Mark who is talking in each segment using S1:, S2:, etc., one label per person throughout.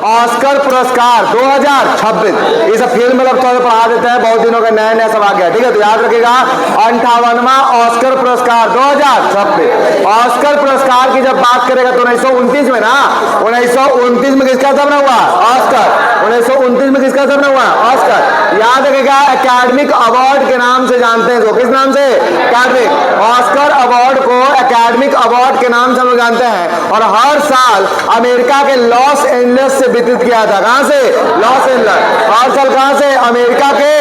S1: Oscar पुरस्कार 2026, ये सब फिल्म मतलब थोड़ा पढ़ा देते हैं, बहुत दिनों का नया नया सब आ गया, ठीक है। तो याद रखिएगा 58वां ऑस्कर पुरस्कार 2026। ऑस्कर पुरस्कार की जब बात करेगा तो 1929 में ना, 1929 में किसका स्थापना हुआ? ऑस्कर। 1929 में किसका स्थापना हुआ? ऑस्कर। याद रखिएगा एकेडमिक अवार्ड के नाम से जानते हैं, तो किस नाम से? एकेडमिक। ऑस्कर अवार्ड को एकेडमिक अवार्ड के नाम से हम लोग जानते हैं, और हर साल अमेरिका के लॉस एंजल्स से वितरित किया था। कहां से? Los Angeles. हर साल कहां से? अमेरिका के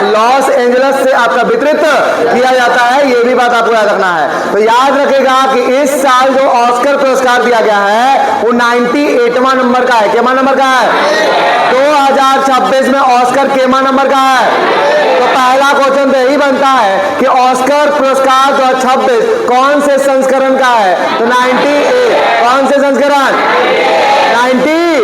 S1: लॉस एंजल्स से आपका वितरित किया जाता है, ये भी बात आपको याद रखना है। तो याद रखेगा कि इस साल जो ऑस्कर पुरस्कार दिया गया है वो 98वां नंबर का है। केमा नंबर का है? 2026 में ऑस्कर केमा नंबर का है? तो पहला क्वेश्चन तो यही बनता है कि ऑस्कर पुरस्कार 2026 कौन से संस्करण का है? तो 98। कौन से संस्करण? 98।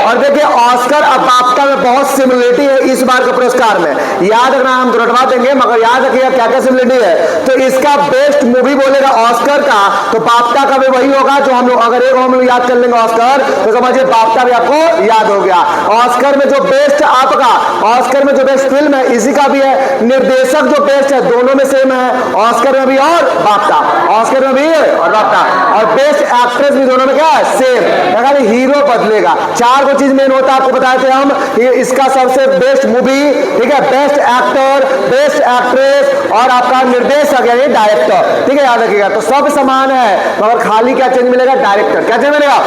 S1: और देखिए ऑस्कर और बाफ्टा में बहुत सिमिलरिटी है इस बार के पुरस्कार में, याद रखना, हम तो रटवा देंगे मगर याद रखिएगा क्या क्या सिमिलरिटी है। तो इसका बेस्ट मूवी बोलेगा ऑस्कर का, तो बाफ्टा का भी वही होगा जो हम लोग, अगर एक हम लोग याद कर लेंगे ऑस्कर तो समझिए बाफ्टा भी आपको याद हो गया। ऑस्कर में जो बेस्ट आपका, ऑस्कर में जो बेस्ट फिल्म है इसी का भी है, निर्देशक जो बेस्ट है दोनों में सेम है, ऑस्कर में भी और बाफ्टा, ऑस्कर में भी और बाफ्टा, और बेस्ट एक्ट्रेस भी दोनों में क्या है? सेम। खाली हीरो बदलेगा। चार को चीज मेन होता है, आपको बताए थे हम, इसका सबसे बेस्ट मूवी, ठीक है, बेस्ट एक्टर, बेस्ट एक्ट्रेस और आपका निर्देशक यानी डायरेक्टर, ठीक है, याद रखिएगा। तो सब समान है मगर खाली क्या चेंज मिलेगा? डायरेक्टर। क्या चेंज मिलेगा?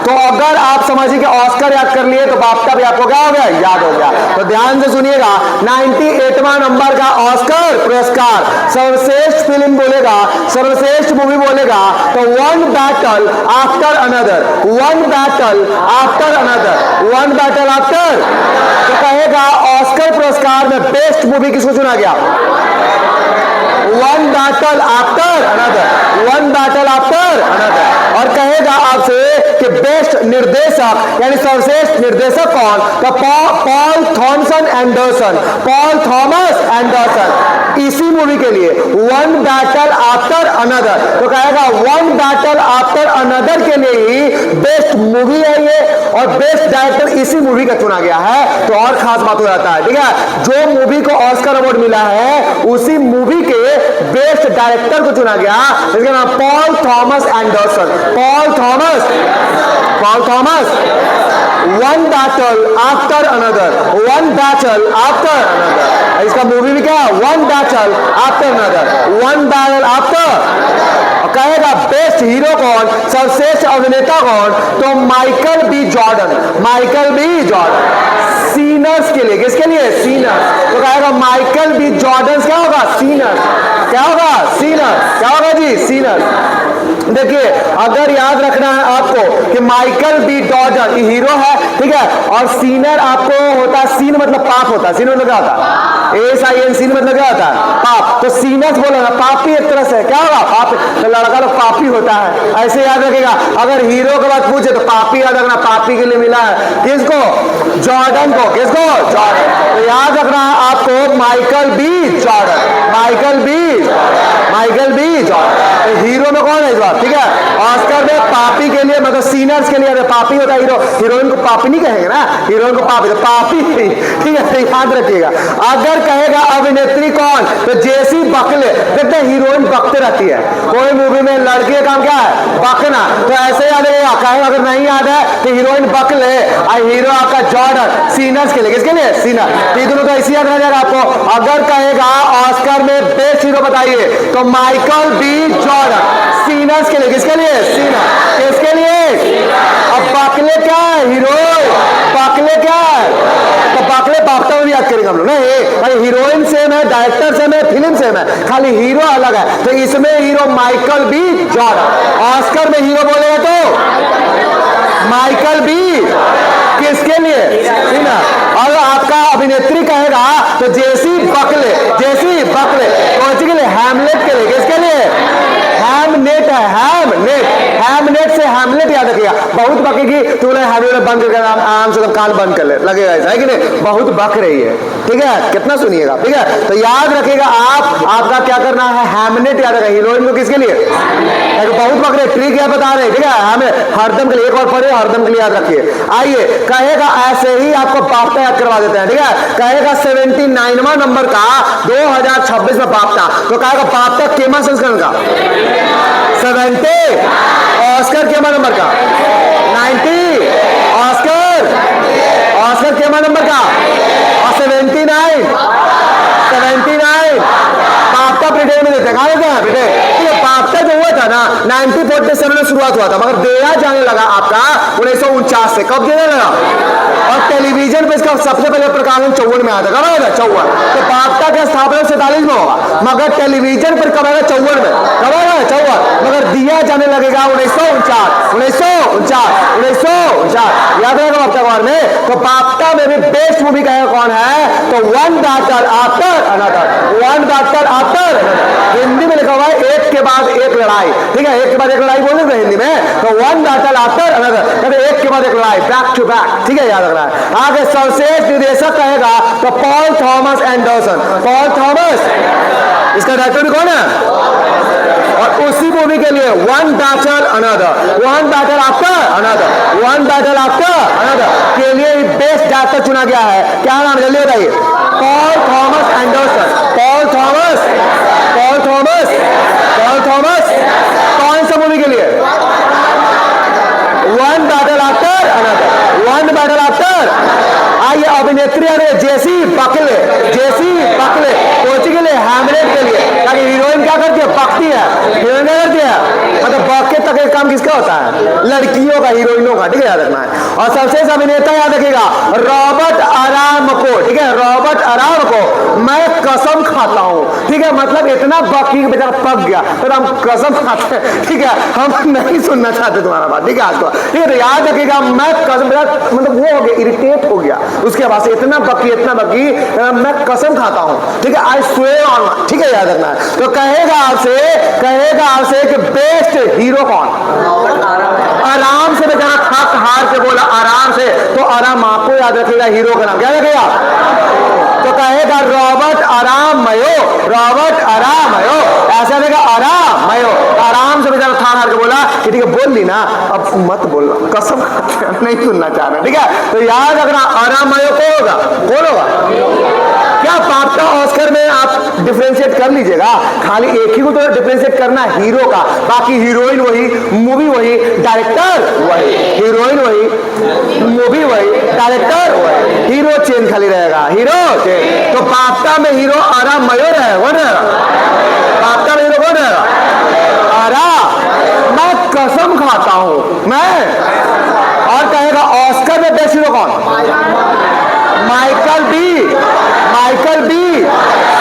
S1: तो अगर आप समझिए कि ऑस्कर याद कर लिए तो बाफ्टा भी आपको क्या हो गया? याद हो गया। तो ध्यान से सुनिएगा 98वां नंबर का ऑस्कर पुरस्कार सर्वश्रेष्ठ फिल्म बोलेगा, सर्वश्रेष्ठ मूवी बोलेगा तो one battle after another, one battle after another, one battle after. तो कहेगा ऑस्कर पुरस्कार में बेस्ट मूवी किसको चुना गया? One battle after another, one battle after another. और कहेगा आपसे कि बेस्ट निर्देशक यानी सर्वश्रेष्ठ निर्देशक कौन? तो Paul Thomson Anderson, Paul Thomas Anderson, इसी मूवी के लिए वन बैटल आफ्टर अनदर। तो कहेगा वन बैटल आफ्टर अनदर के लिए ही बेस्ट मूवी है ये, और बेस्ट डायरेक्टर इसी मूवी का चुना गया है। तो और खास बात हो जाता है, ठीक है, जो मूवी को ऑस्कर अवार्ड मिला है उसी मूवी के बेस्ट डायरेक्टर को चुना गया, इसका नाम Paul Thomas Anderson, Paul Thomas, Paul Thomas. One battle after another, one battle after another, इसका मूवी भी क्या? One battle after another, one battle after. कहेगा बेस्ट हीरो कौन, सर्वश्रेष्ठ अभिनेता कौन? तो Michael B Jordan, Michael B Jordan, sinners के लिए। किसके लिए? सीनर्स। तो कहेगा माइकल बी जॉर्डन क्या होगा? सीनर्स। क्या होगा? सीनर्स। क्या होगा जी? सीनर्स। देखिए अगर याद रखना है आपको कि माइकल बी जॉर्डन हीरो है, ठीक है, और सीनर आपको होता है, सीन मतलब पाप होता है, सीन मतलब क्या होता है? SIN, सीन मतलब क्या होता है? पाप। तो सीनर्स बोला ना, पापी एक तरह से क्या होगा? पाप। तो लड़का लोग पापी होता है, ऐसे याद रखेगा। अगर हीरो के बाद पूछे तो पापी याद रखना, पापी के लिए मिला है किसको? जॉर्डन को। किसको? जॉर्डन। तो याद रखना है आपको Michael B Jordan, Michael B, Michael B Jordan. तो हीरो में कौन है इस बार? ठीक है, ऑस्कर में पापी के लिए, मतलब सीनर्स के लिए पापी होता है हीरो, हीरोइन को पापी नहीं कहेंगे ना, हीरोइन को पापी, तो पापी, ठीक है, तो याद रखिएगा। अगर कहेगा अभिनेत्री कौन? तो जेसी बकले। देखते हैं हीरोइन बकते रहती है, कोई मूवी में लड़की का काम क्या है? बकना। तो ऐसे याद रखेगा। कहेगा अगर नहीं याद है तो हीरोइन बकले और हीरो आपका जॉर्डन, सीनर्स के लिए। किसके लिए? सीनर। तीनों तो ऐसे याद रह जाएगा आपको। अगर कहेगा ऑस्कर में बेस्ट हीरो बताइए तो माइकल बी जॉर्डन, सीनर्स के लिए। किसके लिए? सीनर। किसके लिए? अब बकले क्या है? हीरो। बकले क्या है? तो बकले बाफ्टा में भी याद करेंगे हम लोग। नहीं, हीरोइन सेम है, डायरेक्टर सेम है, फिल्म सेम है, खाली हीरो अलग है। तो इसमें hero Michael B Jordan. Oscar में हीरो बोलेगा तो माइकल बी, किसके लिए? सीनर। और आपका अभिनेत्री कहेगा तो जेसी बकले, जेसी बकले। कौन सी के लिए? हैमलेट के लिए। किसके लिए? हैमलेट हैमनेट है, हैमनेट से हैमलेट याद रखिएगा। बहुत बकेगी तो हाईवे बंद करके आराम से कान बंद कर ले लगेगा, ऐसा है कि नहीं? बहुत बक रही है, ठीक है, कितना सुनिएगा, ठीक है। तो याद रखिएगा आपका क्या करना है, हैमनेट याद रखिएगा। हीरोइन को किसके लिए? बहुत बक रहे, ट्रिक क्या बता रहे, ठीक है, हमें हरदम के लिए, एक और पढ़े, हरदम के लिए याद रखिए। आइए, कहेगा ऐसे ही आपको बाप्ता याद करवा देते हैं, ठीक है। कहेगा 79वां नंबर का 2026 में बाप्ता, तो कहेगा बाप्ता केमा संस्करण का 70, ऑस्कर केमा नंबर का 90, ऑस्कर केमा नंबर का और 79 बाप्ता ब्रिटेन में देते हैं, कहा देते हैं ब्रिटेन। बाप्ता जो हुआ था ना 1947 में शुरुआत हुआ था, मगर दिया जाने लगा आपका 1949 से। कब देने लगा? और टेलीविजन पे इसका सबसे पहले प्रकाशन 54 में आया था। कब आया था? 54। तो बाप्ता का स्थापना 47 में होगा, मगर टेलीविजन पर कब आएगा? 54 में। कब आएगा? 54। मगर दिया जाने लगेगा 1949 याद रहेगा बाप्ता के बारे में। तो बाप्ता में भी बेस्ट मूवी कहेगा कौन है? तो one battle after another, one battle after. Hindi में लिखा हुआ है एक के बाद एक लड़ाई, ठीक है, एक के बाद एक लड़ाई बोल देते हिंदी में। तो वन बैटल आफ्टर अनदर, एक के बाद एक लड़ाई, बैक टू बैक, ठीक है, याद रखना है। आगे सर्वश्रेष्ठ निर्देशक कहेगा तो Paul Thomas Anderson. Paul Thomas, इसका डायरेक्टर भी कौन है? और उसी मूवी के लिए one battle another, one battle after another, one battle after another के लिए बेस्ट डायरेक्टर चुना गया है। क्या नाम जल्दी बताइए? Paul Thomas Anderson. Paul Thomas, Paul Thomas, Paul Thomas कौन सा मूवी के लिए? One battle after another, one battle after. आइए अभिनेत्री आ रही है जेसी बकले, जेसी बकले कोची के लिए? हैमलेट के लिए। ताकि हीरोइन क्या करती है? बकती है। हीरोइन क्या करती है? मतलब बके तक एक काम किसका होता है? लड़कियों का, हीरोइनों का, ठीक है, याद रखना है। और सबसे अभिनेता याद रखिएगा रॉबर्ट अरामको, ठीक है, रॉबर्ट अरामको। मैं कसम खाता हूं, ठीक है, मतलब इतना बकी बेचारा पक गया, तो हम कसम खाते हैं, ठीक है, हम नहीं सुनना चाहते तुम्हारा बात, ठीक है, आज को, ठीक है। तो याद रखिएगा मैं कसम, मतलब वो हो गया, इरिटेट हो गया उसके बाद से, इतना बकी मैं कसम खाता हूं, ठीक है, आई स्वेयर ऑन, ठीक है, याद रखना है। तो कहेगा आपसे कि बेस्ट हीरो कौन? आराम से बेचारा थक हार के बोला आराम से, तो आराम आपको याद रखिएगा हीरो का नाम क्या रखेगा? तो कहेगा रॉबर्ट अरामयो, रॉबर्ट अरामयो, ऐसा रहेगा अरामयो। आराम से बेचारा थक हार के बोला कि ठीक है बोल ली ना, अब मत बोलना, कसम नहीं सुनना चाह रहे, ठीक है। तो याद रखना अरामयो कौन होगा? क्या बाप्ता ऑस्कर में आप डिफरेंशिएट कर लीजिएगा, खाली एक ही को तो डिफरेंशिएट करना हीरो का, बाकी हीरोइन वही, मूवी वही, डायरेक्टर वही, हीरोइन वही, मूवी वही, डायरेक्टर वही, हीरो चेंज खाली रहेगा, हीरो चेंज। तो बाप्ता में हीरो अरामयो रहेगा, कौन रहेगा? बाप्ता में हीरो कौन रहेगा? मैं कसम खाता हूं मैं। और कहेगा ऑस्कर में बेस्ट हीरो कौन? Michael B.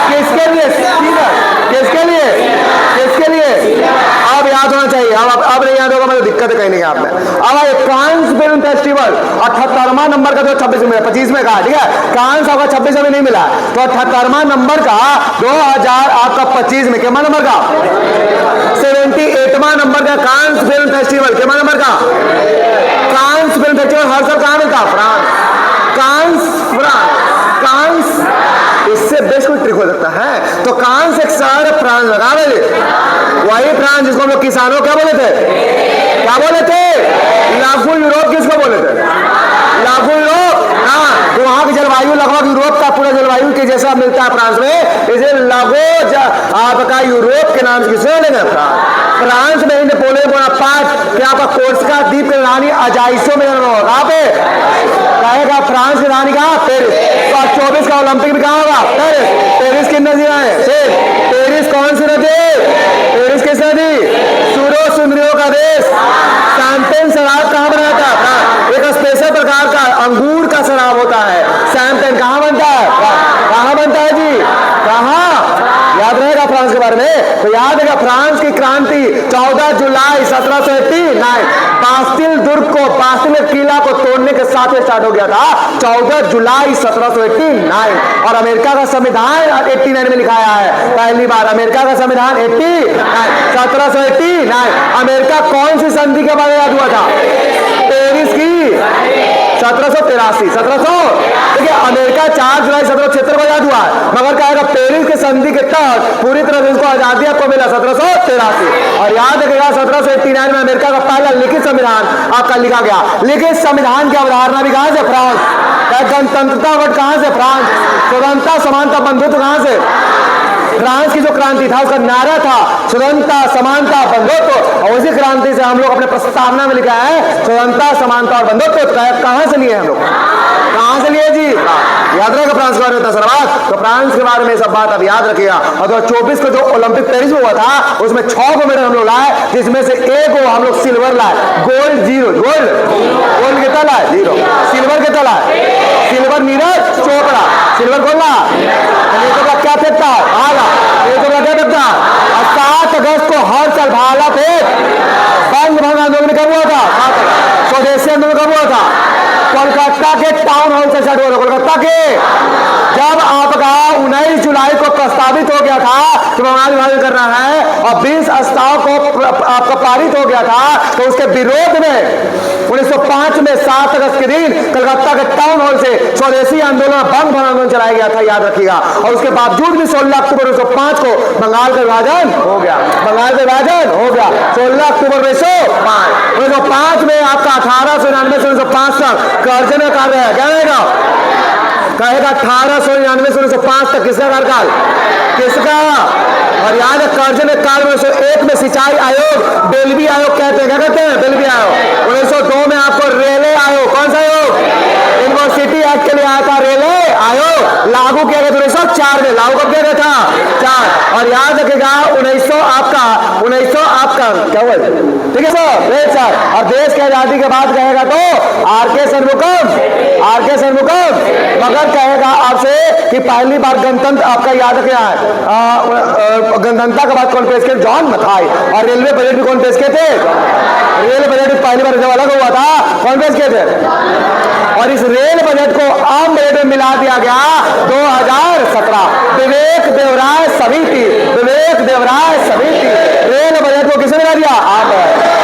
S1: किसके लिए? किसके लिए? अब याद होना चाहिए, अब नहीं याद होगा मतलब दिक्कत है कहीं नहीं आपने। अब कांस फिल्म फेस्टिवल 78वां नंबर का, जो 26 में 25 में कहा, ठीक है, कांस आपका 26 में नहीं मिला, तो 78वां नंबर का 2025 में कितना नंबर का? 78वां नंबर का कांस फिल्म फेस्टिवल, कितना नंबर का? कांस फिल्म फेस्टिवल हर साल कहां मिलता? फ्रांस। इससे बेस्ट कोई ट्रिक हो सकता है? तो कांस एक शहर है फ्रांस लगा रहे, वही फ्रांस जिसको हम लोग किसानों क्या बोले थे? लागू यूरोप किसको बोले थे? लागू यूरोप, हाँ। तो वहां की जलवायु लगभग यूरोप का पूरा जलवायु के जैसा मिलता है फ्रांस में, इसे लागो आपका यूरोप के नाम से किसे लेंगे? फ्रांस में नेपोलियन बोनापार्ट क्या आपका कोर्सिका द्वीप की रानी अजाइसो में जन्म होगा, कहेगा फ्रांस की रानी कहा? पेरिस। 24 का ओलंपिक भी कहा होगा? पेरिस की नदी है, पेरिस कौन सी नदी? पेरिस किस नदी? सूरो सुंदरियों का देश। शैंपेन शराब कहाँ बनाता है? एक स्पेशल प्रकार का अंगूर का शराब होता है शैंपेन। कहाँ बनता है? कहाँ बनता है जी? कहाँ? याद रहेगा फ्रांस के बारे में? तो याद रहेगा फ्रांस की क्रांति 14 जुलाई 1789 बास्टिल दुर्ग को बास्टिल के किला को तोड़ने के साथ स्टार्ट हो गया था 14 जुलाई 1789। और अमेरिका का संविधान 89 में लिखाया है, पहली बार अमेरिका का संविधान 1789। अमेरिका कौन सी संधि के बाद याद हुआ था? पेरिस की 1783। 1700 देखिए, अमेरिका 4 जुलाई 1776 को आजाद हुआ है, मगर कहेगा पेरिस के संधि के तहत पूरी तरह से इसको आजादी आपको मिला 1783। और याद रखिएगा 1789 में अमेरिका का पहला लिखित संविधान आपका लिखा गया। लिखित संविधान की अवधारणा भी कहां से? फ्रांस। गणतंत्रता वर्ड कहां से? फ्रांस। स्वतंत्रता समानता बंधुत्व कहां से? फ्रांस की जो क्रांति था उसका नारा था स्वतंत्रता समानता बंधुत्व, और उसी क्रांति से हम लोग अपने प्रस्तावना में लिखा है स्वतंत्रता समानता और बंधुत्व। कहां से लिए हम लोग? कहां से लिए जी? याद रखेगा फ्रांस के बारे में सर बात, तो फ्रांस के बारे में सब बात अब याद रखिएगा। और 2024 को जो ओलंपिक पेरिस में हुआ था उसमें 6 को मेडल हम लोग लाए, जिसमें से 1 को हम लोग सिल्वर लाए, गोल्ड 0। गोल्ड कितना लाए? 0। सिल्वर कितना लाए? सिल्वर नीरज चोपड़ा। सिल्वर कौन ला? क्या फेंकता है? भाला। क्या फेंकता? 7 अगस्त को हर साल भाला फेंक बंद भंग आंदोलन कब हुआ था? स्वदेशी आंदोलन कब हुआ था? कोलकाता के टाउन हॉल से स्टार्ट हुआ था। कोलकाता के जब आपका 19 जुलाई को प्रस्तावित हो गया था कि बंगाल विभाजन करना है और 20 प्रस्ताव को आपका पारित हो गया था, तो उसके विरोध में 1905 में 7 अगस्त के दिन कलकत्ता के टाउन हॉल से स्वदेशी आंदोलन बंद भंग आंदोलन चलाया गया था, याद रखिएगा। और उसके बावजूद भी 16 अक्टूबर 1905 को बंगाल का विभाजन हो गया। बंगाल का विभाजन हो गया 16 अक्टूबर 1905 में। आपका 1899 से 1905 तक कर्ज में कार्य है, क्या रहेगा? कहेगा 1899 से 1905 तक किसका कार्यकाल? किसका? और याद है कर्ज में काल में 1901 में सिंचाई आयोग, बेलवी आयोग कहते हैं, क्या कहते हैं? बेलवी आयोग। 1902 में आपको रेलवे आयोग, कौन सा आयोग? यूनिवर्सिटी एक्ट के लिए आया था रेलवे आयोग, लागू किया गया 1904 में। लागू कब किया गया था? 4। और याद रखिएगा 1900 आपका क्या हुआ? ठीक है सर। और देश की आजादी के बाद कहेगा तो आर.के. षणमुखम, मगर कहेगा आपसे कि पहली बार गणतंत्र आपका याद रखना है, गणतंत्रता के बाद कौन पेश किए? जॉन मथाई। और रेलवे बजट भी कौन पेश किए थे? रेल बजट भी पहली बार जब अलग हुआ था कौन पेश किए थे? और इस रेल बजट को आम बजट में मिला दिया गया 2017। विवेक देवराय समिति रेल बजट को किसने मिला दिया? आप।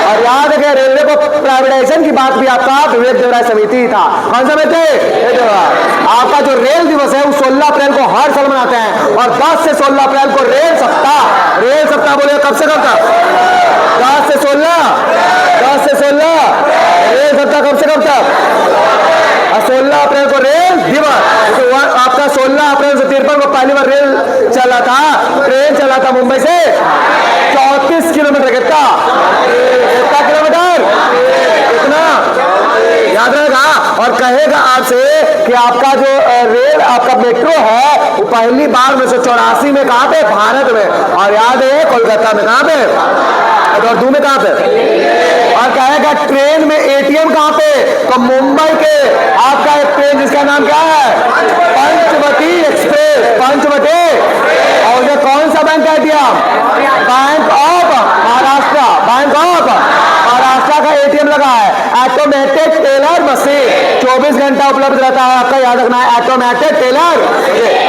S1: और याद रखें रेलवे को प्राइवेटाइजेशन की बात भी आपका विवेक देवराय समिति था। कौन सा थे? आपका जो रेल दिवस है वो 16 अप्रैल को हर साल मनाते हैं, और 10 से 16 अप्रैल को रेल सप्ताह बोले कब से कब तक? 10 से 16 रेल सप्ताह कब से कब तक? 16 अप्रैल को रेल दिवस। आपका 16 अप्रैल से 53 को पहली बार रेल चला था, ट्रेन चला था मुंबई से 34 किलोमीटर। कितना किलोमीटर? कितना याद रहेगा? और कहेगा आपसे कि आपका जो रेल आपका मेट्रो है वो पहली बार 1984 में कहां पे? भारत में। और याद है कोलकाता में कहां पे? और 2 में कहां पे? और कहेगा ट्रेन में एटीएम कहां पे? तो मुंबई के आपका एक ट्रेन जिसका नाम क्या है? पंचवटी एक्सप्रेस। पंचवटी। और ये कौन सा बैंक का एटीएम? बैंक ऑफ महाराष्ट्र का एटीएम लगा है। ऑटोमेटेड टेलर मशीन 24 घंटा उपलब्ध रहता है, आपका याद रखना है। Automated teller.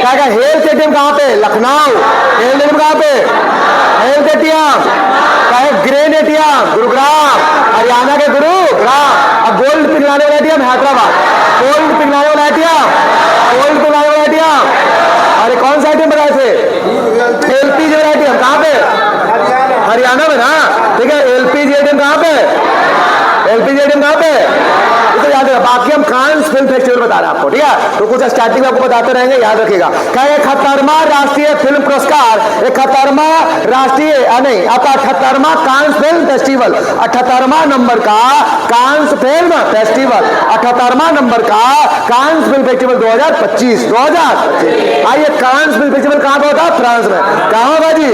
S1: कहेगा हेल्थ एटीएम कहां पे? लखनऊ। हेल्थ एटीएम कहां पे? Health ATM grain ATM Gurugram, Haryana के गुरुग्राम। और गोल्ड पिघलाने वाला एटीएम हैदराबाद। गोल्ड पिघलाने वाला एटीएम। अरे कौन सा एटीएम बनाए थे? एलपीजी वाला एटीएम कहां पे? हरियाणा में ना। ठीक है, एलपीजी एटीएम कहां पे? तो याद रखिएगा। बाकी हम कांस फिल्म फेस्टिवल बता रहे हैं आपको, ठीक है? तो कुछ स्टार्टिंग में आपको बताते रहेंगे, याद रखिएगा। क्या 71वां राष्ट्रीय फिल्म पुरस्कार, 71वां राष्ट्रीय नहीं आपका 78वां कांस फिल्म फेस्टिवल, 78वां नंबर का कांस फिल्म फेस्टिवल, 78वां नंबर का कांस फिल्म फेस्टिवल 2025। आइए कांस फिल्म फेस्टिवल कहां पे होता है? फ्रांस में। कहां होगा जी?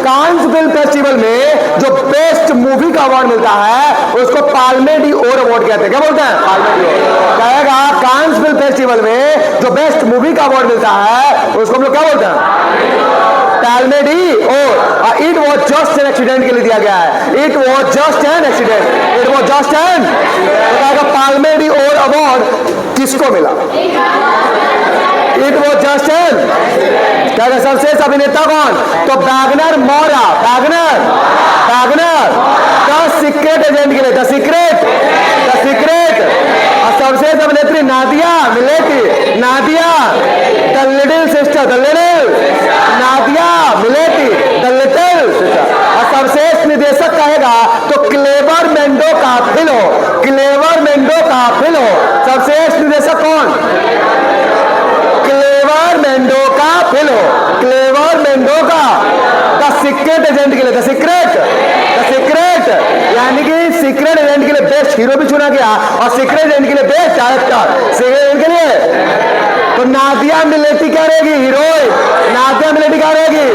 S1: कांस फिल्म फेस्टिवल में जो बेस्ट मूवी का अवार्ड मिलता है उसको पाल्मे डी ओर अवार्ड कहते हैं। क्या बोलते हैं? पाल्मे डी ओर। कहेगा कांस फिल्म फेस्टिवल में जो बेस्ट मूवी का अवार्ड मिलता है उसको हम लोग क्या बोलते हैं? पैल्मेडी और it was just an accident के लिए दिया गया है। It was just an accident, it was just an. बताएगा पैल्मेडी और अवार्ड किसको मिला? It was just an. क्या सर्वश्रेष्ठ अभिनेता कौन? तो Wagner Moura, Wagner the secret agent के लिए, द सीक्रेट। और सर्वश्रेष्ठ अभिनेत्री Nadia Melliti, Nadia the little sister, the little Nadia Melliti, the little sister. और सर्वश्रेष्ठ निर्देशक कहेगा तो क्लेवर मेंडो काफिलो, क्लेवर मेंडो काफिलो। सर्वश्रेष्ठ निर्देशक कौन? क्लेवर मेंडो का फिलो, क्लेवर मेंडो का। द सीक्रेट एजेंट के लिए, द सीक्रेट यानी कि सीक्रेट एजेंट के लिए बेस्ट हीरो भी चुना गया और सीक्रेट एजेंट के लिए बेस्ट डायरेक्टर। सीक्रेट एजेंट के लिए तो नादिया मिलेटी क्या रहेगी? हीरोइन। नादिया मिलेटी क्या रहेगी?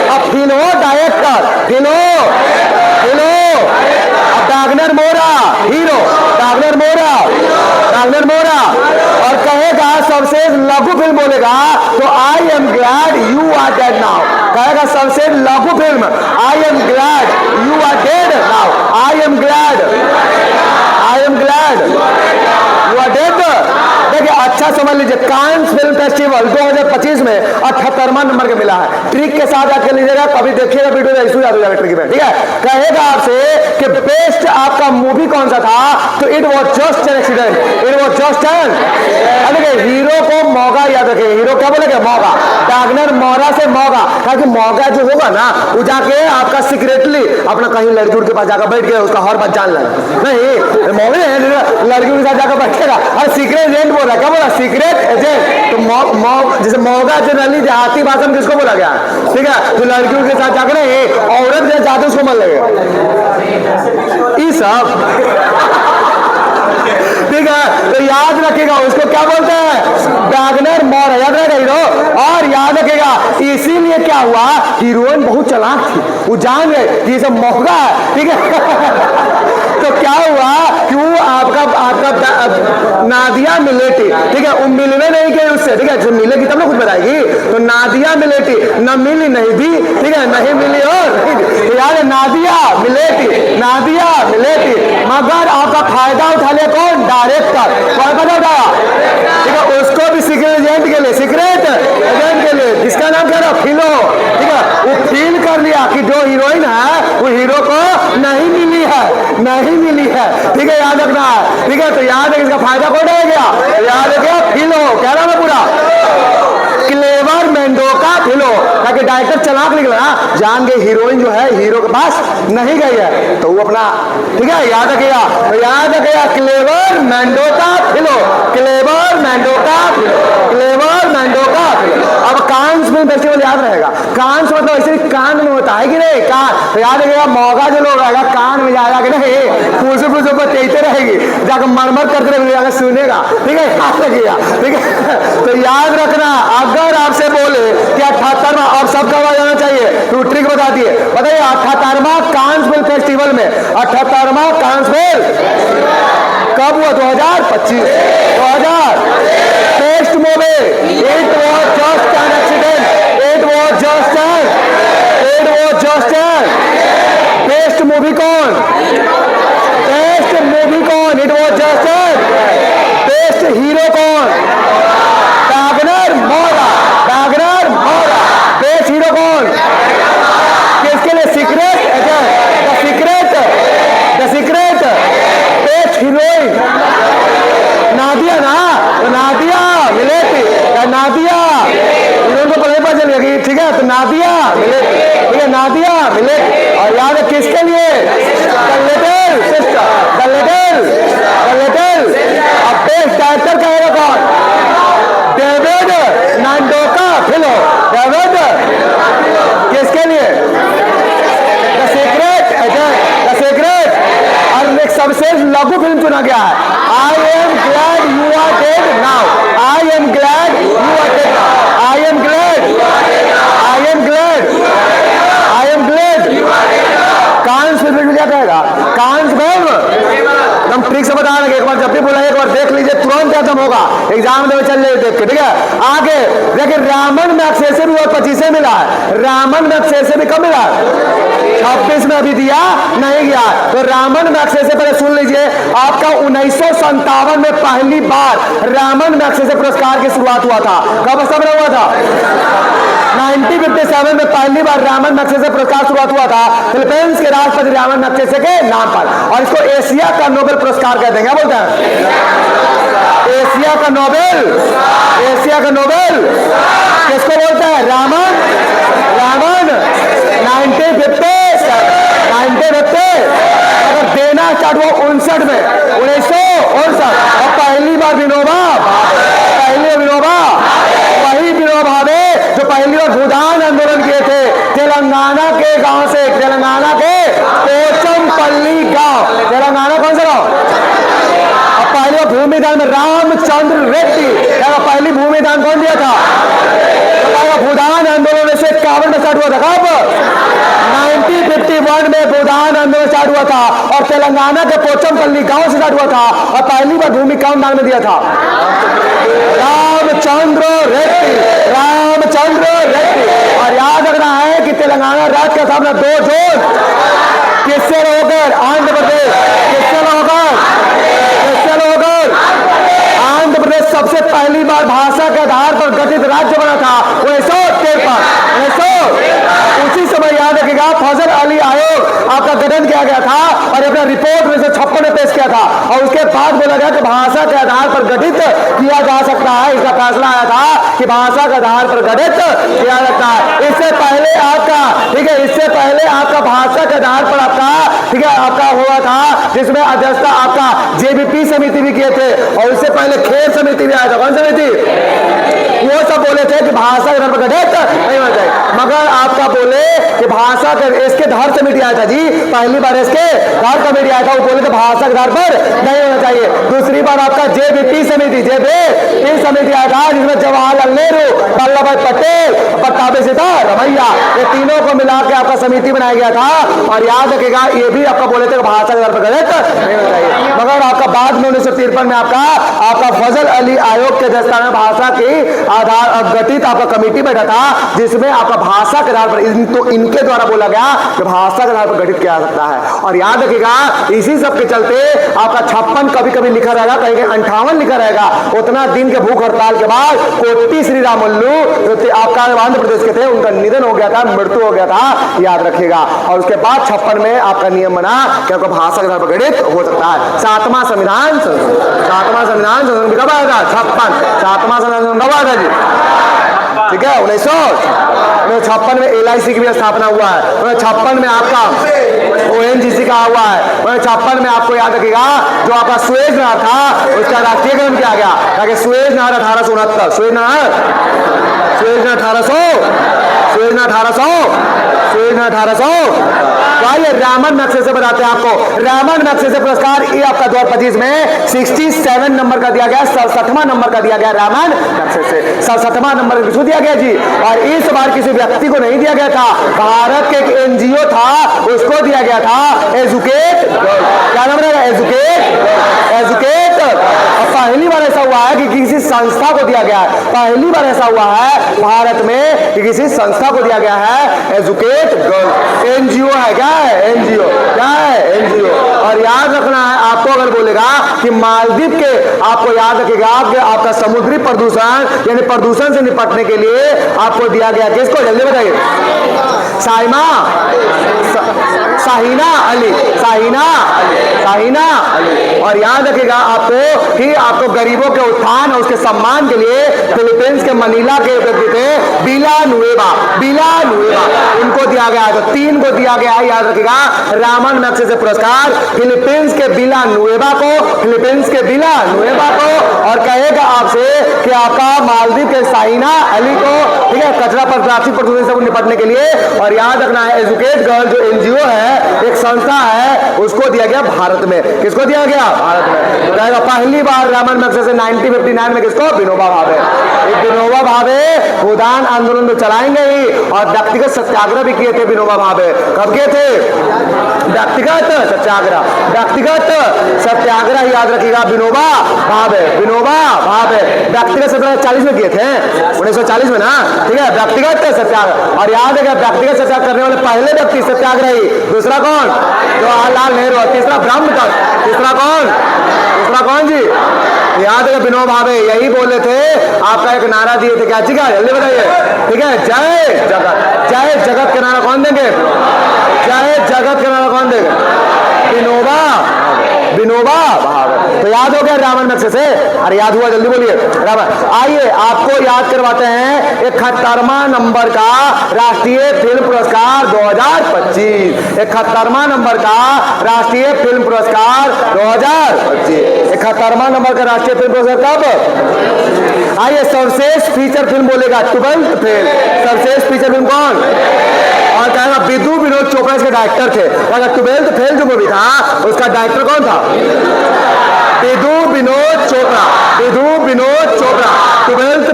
S1: अब Filho director, Filho Wagner Moura hero, Wagner Moura. और कहेगा सबसे लघु फिल्म बोलेगा तो I am glad you are dead now. कहेगा सबसे लघु film I am glad you are dead now, I am glad you are dead. देखिए अच्छा समझ लीजिए, कांस फिल्म फेस्टिवल 2025 में 78वां नंबर के मिला है। ट्रिक के साथ आकर लीजिएगा, कभी देखिएगा वीडियो में, इशू याद हो जाएगा ट्रिक में, ठीक है। कहेगा आपसे कि बेस्ट आपका मूवी कौन सा था? तो it was just an accident, it was just N. देखिए हीरो को मौका याद रखिए, हीरो क्या बोलेगा? मौका। वैगनर मौर्य से मौका, क्योंकि मौका जो होगा ना वो जाके आपका सीक्रेटली अपना कहीं लड़की के पास जाकर बैठ गया, उसका हर बात जान लेगा। नहीं मौके लड़कियों के साथ जाकर बैठेगा और सीक्रेट एजेंट बोला, क्या बोला? Secret agent. तो जैसे मौका जनरली देहाती भाषा में किसको बोला गया? ठीक है, तो लड़कियों के साथ जाकर औरत जैसे जाते उसको मन लगेगा ये सब, ठीक है। तो याद रखेगा उसको क्या बोलते हैं? वैगनर मौर्य, याद रखेगा हीरो। और याद रखेगा इसीलिए क्या हुआ, हीरोइन बहुत चालाक थी, वो जान गए कि ये सब महंगा है, ठीक है। तो क्या हुआ कि वो आपका नादिया मिलेटी, ठीक है, वो मिलने नहीं गई उससे, ठीक है, जो मिलेगी तब ना कुछ बताएगी। तो नादिया मिलेटी न मिली नहीं दी, ठीक है, नहीं मिली और नहीं दी। तो यार नादिया मिलेटी, मगर आपका फायदा उठा लिया कौन? डायरेक्टर। कौन फायदा उठाया? ठीक है, उसको भी सीक्रेट एजेंट के लिए, जिसका नाम क्या रहा? फिलो, ठीक है। वो फील कर लिया कि जो हीरोइन है वो हीरो को नहीं मिली है, ठीक है, याद रखना है, ठीक है। तो याद है इसका फायदा कौन रह गया? याद रखिए फिलो, क्या नाम है पूरा? क्लेवर मेंडो का फिलो, ताकि डायरेक्टर चालाक निकला, जान गए हीरोइन जो है हीरो के पास नहीं गई है, तो वो अपना, ठीक है, याद रखिएगा। तो याद रखिएगा क्लेवर मेंडो का फिलो, क्लेवर मेंडो का फिलो। अब कांस फिल्म फेस्टिवल याद रहेगा, कांस मतलब ऐसे कान में होता है कि नहीं? कान। तो याद रखिएगा मौका जो लोग रहेगा कान में जाएगा कि नहीं, फूसे पर तेजते रहेगी, जाकर मरमर करते रहेगी, जाकर सुनेगा, ठीक है, याद रखिएगा, ठीक है। तो याद रखना, अगर आपसे बोले कि 78वां और सबका आवाज आना चाहिए तो ट्रिक बता दिए, बताइए 78वां कांस फिल्म फेस्टिवल में 78वां कांस फिल्म कब हुआ? 2025, 2000। Best movie it was just an accident, it was just an. Best movie कौन? It was just an. Best hero कौन? Wagner Moura. बेस्ट हीरो कौन? किसके लिए? Secret agent, the secret. Best heroine Nadia ना, तो Nadia Melliti, Nadia heroine को पता चल गया, ठीक है। तो नादिया मिलेटी, ठीक है, नादिया मिलेटी। और याद है किसके लिए? The little sister. अब बेस्ट डायरेक्टर कहेगा कौन? डेविड नांडोका फिलो, डेविड किसके लिए? The secret agent. और एक सबसे लघु फिल्म चुना गया है, I am glad you are dead now, I am glad you are dead now, I am glad. Cannes film में क्या कहेगा? कांस फिल्म हम ट्रिक से बता रहे हैं, एक बार जब भी बोला एक बार देख लीजिए, तुरंत खत्म होगा। एग्जाम में चल रहे देख के, ठीक है। आगे देखिए रामन मैग्सेसे भी और 25 से मिला है। रामन मैग्सेसे भी कब मिला है? 26 में अभी दिया नहीं गया। तो रामन मैग्सेसे पहले सुन लीजिए, आपका 1957 में पहली बार रामन मैग्सेसे पुरस्कार की शुरुआत हुआ था। कब समय हुआ था? 1957 में पहली बार रामन मैग्सेसे पुरस्कार शुरुआत हुआ था फिलीपींस के राष्ट्रपति रामन मैग्सेसे के नाम पर, और इसको एशिया का नोबेल पुरस्कार कहते हैं। क्या बोलते हैं? एशिया का नोबेल। एशिया का नोबेल किसको बोलते हैं? रामन 1950 अगर देना स्टार्ट हुआ 59 में, 1959। और पहली बार विनोबा वही विनोबा भावे जो पहली बार भूदान आंदोलन किए थे तेलंगाना के गांव से, तेलंगाना के पोचमपल्ली गांव। तेलंगाना कौन सा गांव? अब पहली बार भूमिदान में रामचंद्र रेड्डी। पहली भूमिदान कौन दिया था? भूदान आंदोलन से 51 में स्टार्ट हुआ था। कब? 1951 में भूदान आंदोलन स्टार्ट हुआ था और तेलंगाना के पोचमपल्ली गांव से स्टार्ट हुआ था और पहली बार भूमि कौन दान में दिया था? रामचंद्र रेड्डी। और याद रखना है कि तेलंगाना राज्य का सामना 2 जून किससे होकर? आंध्र प्रदेश। किससे होकर? आंध्र प्रदेश सबसे पहली बार भाषा के आधार पर गठित राज्य बना था 1953। उसी समय याद रखिएगा फजल अली आयोग आपका गठन किया गया था और अपना रिपोर्ट 1956 में पेश किया था और उसके बाद बोला गया कि भाषा के आधार पर गठित किया जा सकता है। इसका फैसला आया था कि भाषा के आधार पर गठित किया जाता है। इससे पहले आपका, ठीक है, इससे पहले आपका भाषा के आधार पर आपका, ठीक है, आपका हुआ था जिसमें अध्यक्षता आपका जेबीपी समिति भी किए थे और उससे पहले खेल समिति भी आया था। कौन समिति? वो सब बोले थे कि भाषा के आधार पर गठित नहीं होना चाहिए, मगर आपका बोले कि भाषा के इसके आधार समिति आया था जी, पहली बार इसके आधार कमेटी आया था, वो बोले थे भाषा के आधार पर नहीं होना चाहिए। दूसरी बार आपका जेबीपी समिति आया था जिसमें जवाहरलाल नेहरू, वल्लभ भाई पटेल, पट्टाभी सिद्धारमैया, ये तीनों को मिला के आपका समिति बनाया गया था। और याद रखिएगा ये भी आपका बोले थे भाषा के आधार पर गठित नहीं होना चाहिए, मगर आपका बाद में 1953 में आपका फजल अली आयोग के अध्यक्षता में भाषा की आधार गठित आपका कमेटी बैठा था जिसमें आपका भाषा के आधार पर तो इनके द्वारा बोला गया कि भाषा के आधार पर गठित किया जा सकता है। और याद रखिएगा इसी सब के चलते आपका 56 कभी कभी लिखा रहेगा, कहीं 58 लिखा रहेगा। उतना दिन के भूख हड़ताल के बाद कोट्टी श्रीरामुलु जो आपका आंध्र प्रदेश के थे उनका निधन हो गया था, मृत्यु हो गया था, याद रखिएगा। और उसके बाद 56 में आपका नियम बना कि आपका भाषा के आधार पर गठित हो सकता है। 7वां संविधान कब आया था? 7वां संविधान कब आया था जी? ठीक है, 1956 में LIC की भी स्थापना हुआ है। 1956 में आपका ONGC का हुआ है। 1956 में आपको याद रखिएगा जो आपका सुएज नहर था उसका राष्ट्रीयकरण किया गया, ताकि सुएज नहर 1869, सुएज नहर 1800 आइए रामन मैग्सेसे बताते हैं आपको। रामन मैग्सेसे पुरस्कार ये आपका 2025 में 67 नंबर का दिया गया, 67वां नंबर का दिया गया रामन मैग्सेसे, 67वां नंबर किसको दिया गया जी? और इस बार किसी व्यक्ति को नहीं दिया गया था, भारत के एक NGO था उसको दिया गया था, एजुकेट। क्या नाम रहेगा? एजुकेट। और पहली बार ऐसा हुआ है कि किसी संस्था को दिया गया है, पहली बार ऐसा हुआ है भारत में कि किसी संस्था को दिया गया है एजुकेट गर्ल। NGO है, क्या है? NGO। और याद रखना है आपको, अगर बोलेगा कि मालदीव के, आपको याद रखिएगा कि आपका समुद्री प्रदूषण यानी प्रदूषण से निपटने के लिए आपको दिया गया, किसको? जल्दी बताइए। शाहीना अली। और याद रखिएगा आपको कि आपको गरीबों के उत्थान और उसके सम्मान के लिए फिलीपींस के मनीला के व्यक्ति थे विलानुएवा, उनको दिया गया। तो 3 को दिया गया है, याद रखिएगा। रामन मैग्सेसे पुरस्कार फिलीपींस के विलानुएवा को और कहेगा आपसे कि आपका मालदीव के शाहीना अली को, ठीक है, कचरा पर प्लास्टिक प्रदूषण से निपटने के लिए। और याद रखना है एजुकेट गर्ल जो NGO है, एक संस्था है, उसको दिया गया भारत में। किसको दिया गया? भारत में। रहेगा पहली बार रामन मैग्सेसे 1959 में किसको? विनोबा भावे। विनोबा भावे भूदान आंदोलन तो चलाएंगे ही और व्यक्तिगत सत्याग्रह भी किए थे विनोबा भावे। कब किए थे? व्यक्तिगत सत्याग्रह याद रखिएगा विनोबा भावे, विनोबा भावे। व्यक्तिगत सत्याग्रह 40 में किए थे, 1940 में ना, ठीक है, व्यक्तिगत सत्याग्रह। और याद है व्यक्तिगत सत्याग्रह करने वाले पहले व्यक्ति सत्याग्रही, दूसरा कौन, जवाहरलाल नेहरू, तीसरा ब्रह्मदत्त, तीसरा कौन जी, याद है विनोबा भावे। यही बोले थे, आपका एक नारा दिए थे, क्या ठीक है, जल्दी बताइए, ठीक है, जय जगत, जय जगत का नारा कौन देंगे, जय जगत का नारा कौन देंगे, विनोबा भावे। तो याद हो गया रावण नक्शे से, अरे याद हुआ, जल्दी बोलिए रावण। आइए आपको याद करवाते हैं 71वां नंबर का राष्ट्रीय फिल्म पुरस्कार 2025, 71वां नंबर का राष्ट्रीय फिल्म पुरस्कार 2025, 71वां नंबर का राष्ट्रीय फिल्म पुरस्कार कब? आइए सर्वश्रेष्ठ फीचर फिल्म बोलेगा 12th फेल, सर्वश्रेष्ठ फीचर फिल्म कौन? और कहेगा विदु विनोद चोपड़ा इसके डायरेक्टर थे। अगर 12th फेल जो मूवी था उसका डायरेक्टर कौन था? Vidhu Vinod Chopra, Vidhu Vinod Chopra. 12th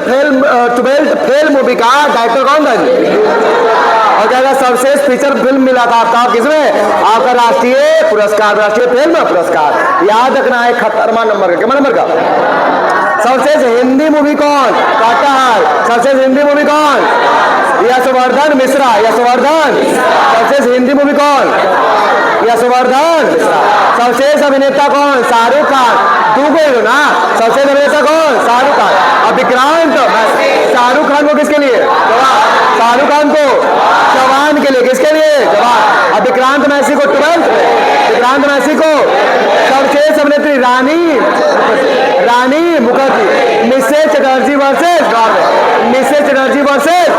S1: fail movie का डायरेक्टर कौन था? और कहेगा सर्वश्रेष्ठ फीचर फिल्म मिला था आपका किसमें? आपका राष्ट्रीय पुरस्कार, राष्ट्रीय फिल्म पुरस्कार। याद रखना है 71वां नंबर का, कितना नंबर का? सर्वश्रेष्ठ हिंदी मूवी कौन? कटहल। सर्वश्रेष्ठ हिंदी मूवी कौन? यशवर्धन मिश्रा, यशवर्धन। सर्वश्रेष्ठ हिंदी मूवी कौन? यशवर्धन मिश्रा। सर्वश्रेष्ठ अभिनेता कौन? शाहरुख खान। दूगो हीरो ना, सर्वश्रेष्ठ अभिनेता कौन? शाहरुख खान। अब विक्रांत, शाहरुख खान को किसके लिए? जवान। शाहरुख खान को जवान के लिए, किसके लिए? जवान। अब विक्रांत मैसी को 12th, विक्रांत मैसी को सर्वश्रेष्ठ अभिनेत्री Rani Mukherjee, Mrs Chatterjee versus Norway, Mrs Chatterjee versus,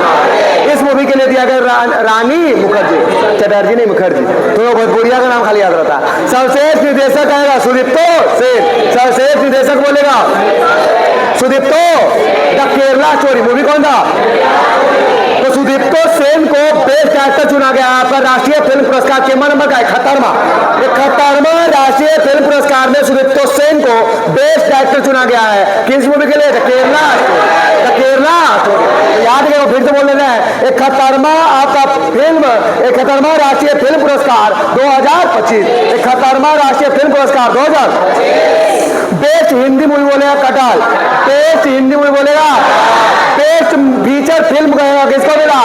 S1: इस मूवी के लिए दिया गया रानी मुखर्जी, चटर्जी नहीं मुखर्जी, तो भोजपुरिया का नाम खाली याद रहता है। सर्वश्रेष्ठ निर्देशक आएगा सुदीप्तो सेन, सर्वश्रेष्ठ निर्देशक बोलेगा Sudipto. The Kerala story movie कौन था? तो सुदीप्तो सेन को बेस्ट एक्टर चुना गया आपका राष्ट्रीय फिल्म पुरस्कार कितना नंबर का? 71वां राष्ट्रीय फिल्म पुरस्कार में सुदीप्तो सेन को बेस्ट एक्टर चुना गया है। किस मूवी के लिए? The Kerala story. याद करो, फिर से बोल देना है 71वां आपका फिल्म, 71वां राष्ट्रीय फिल्म पुरस्कार 2025, 71वां राष्ट्रीय फिल्म पुरस्कार 2025। बेस्ट हिंदी मूवी बोलेगा कटहल, बेस्ट हिंदी मूवी बोलेगा, बेस्ट फीचर फिल्म कहेगा किसको मिला?